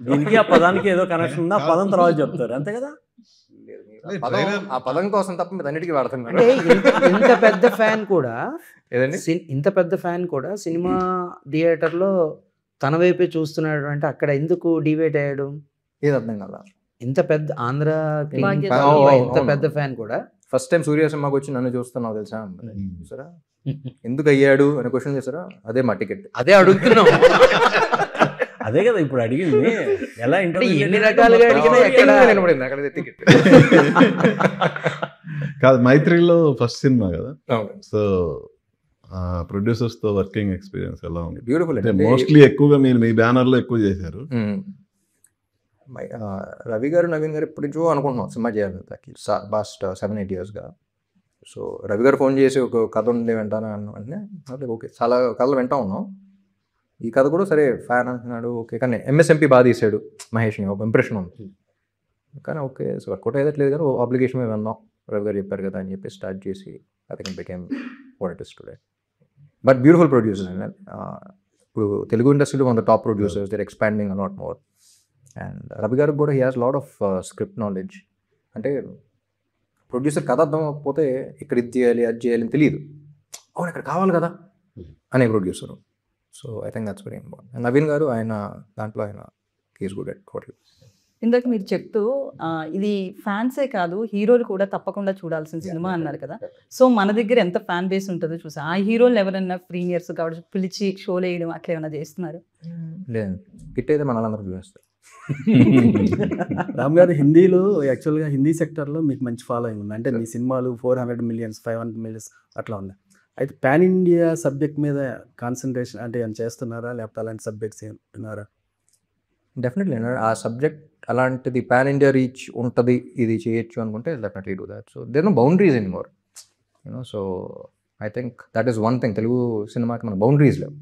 దీనికి ఆ పదానికి ఏదో కనెక్షన్ ఉంది, ఆ పదం తర్వాత చెప్తారు అంతే కదా. ఆ పదం కోసం తప్ప మీరు అన్నిటికీ వాడుతున్నారు. ఇంత పెద్ద ఫ్యాన్ కూడా ఏదండి, ఇంత పెద్ద ఫ్యాన్ కూడా సినిమా థియేటర్లో తన వైపే చూస్తున్నాడు అంటే అక్కడ ఎందుకు డివైడ్ అయ్యాడు? ఏది అర్థం కదా. ఇంత పెద్ద ఆంధ్ర ఇంత పెద్ద ఫ్యాన్ కూడా ఫస్ట్ టైం సూర్య సినిమాకి వచ్చి నన్ను చూస్తున్నావు తెలుసా చూసారా, ఎందుకు అయ్యాడు అనే క్వశ్చన్ చేశారా, అదే మా టికెట్. అదే అడుగుతున్నాం. అదే కదా ఇప్పుడు అడిగింది, ఎలా ఎన్ని రకాలుగా అడిగినా టికెట్ కాదు. మైత్రిలో ఫస్ట్ సినిమా కదా, సో ప్రొడ్యూసర్స్తో వర్కింగ్ ఎక్స్పీరియన్స్ ఎలా ఉంది? బ్యూటిఫుల్. మోస్ట్లీ ఎక్కువగా మీరు మీ బ్యానర్లో ఎక్కువ చేశారు. రవి గారు నవీన్ గారు ఎప్పటి నుంచో అనుకుంటున్నాం సినిమా చేయాలి లాస్ట్ 7-8 yearsగా. సో రవి గారు ఫోన్ చేసి ఒక కథ ఉండే వింటాను అంటే ఓకే, చాలా కథలు వింటా ఉన్నాం. ఈ కథ కూడా సరే ఫ్యాన్ అంటున్నాడు, ఓకే. కానీ ఎంఎస్ఎంపీ బాగా తీసాడు మహేష్ని, ఒక ఇంప్రెషన్ ఉంది. కానీ ఓకే, సో వర్కౌట్ అయ్యేట్లేదు, కానీ ఆబ్లిగేషన్ మీద విన్నాం, రవి గారు చెప్పారు కదా అని చెప్పి స్టార్ట్ చేసి I think became what it is today. But beautiful producers అండి. ఇప్పుడు తెలుగు ఇండస్ట్రీలో one the top producers, they're expanding a lot more. And Ravi గారికి కూడా he has lot of script knowledge. అంటే ప్రొడ్యూసర్ కథ అర్థం అవ్వకపోతే ఇక్కడ ఇది చేయాలి అది చేయాలి అని తెలియదు, అవును ఇక్కడ కావాలి కదా అనే producer. So I think that's very important. Naveen గారు ఆయన దాంట్లో ఆయన ఈజ్ గుడ్ ఎట్ వాట్. ఇందాక మీరు చెప్తూ ఇది ఫ్యాన్సే కాదు హీరోలు కూడా తప్పకుండా చూడాల్సిన సినిమా అన్నారు కదా. సో మన దగ్గర ఎంత ఫ్యాన్ బేస్ ఉంటుందో చూసా, ఆ హీరోలు ఎవరైనా ప్రీమియర్స్ కాబట్టి పిలిచి షోలు వేయడం అట్లా ఏమైనా చేస్తున్నారు? లేదు, హిట్ అయితే మనలందరూ చూస్తారు. రామ్ గారు హిందీలో యాక్చువల్గా హిందీ సెక్టర్లో మీకు మంచి ఫాలోయింగ్ ఉంది, అంటే మీ సినిమాలు 400 million 500 million అట్లా ఉన్నాయి. అయితే పాన్ ఇండియా సబ్జెక్ట్ మీద కాన్సన్ట్రేషన్ అంటే ఏమైనా చేస్తున్నారా, లేకపోతే అలాంటి సబ్జెక్ట్స్ ఏమన్నారా? డెఫినెట్లీ ఆ సబ్జెక్ట్ అలాంటిది పాన్ ఇండియా రీచ్ ఉంటుంది, ఇది చేయొచ్చు అనుకుంటే definitely do that. So there no boundaries any more, you know. So I think that is one thing, Telugu సినిమాకి మన బౌండరీస్ లేవు.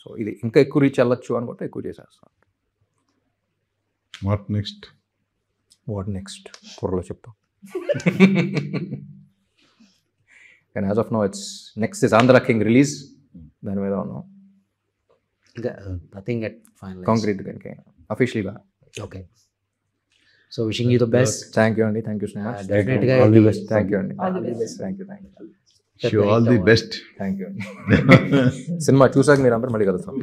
సో ఇది ఇంకా ఎక్కువ రీచ్ వెళ్ళొచ్చు అనుకుంటే ఎక్కువ చేసేస్తాం. వాట్ నెక్స్ట్ త్వరలో చెప్తాం. కానీ as of now it's next is Andhra king release, దాని మీద ఉన్నాం. నథింగ్ ఎట్ ఫైనల్ కాంక్రీట్గా ఇంకా అఫీషియల్గా. Okay, so wishing you the best. Thank you అండి, థ్యాంక్ యూ సో మచ్. డెఫినెట్గా all the best. Thank you అండి, All the best. Thank you. All the best. Thank you. Cinema చూసాక మీరు అందరూ మళ్ళీ కలుస్తాం.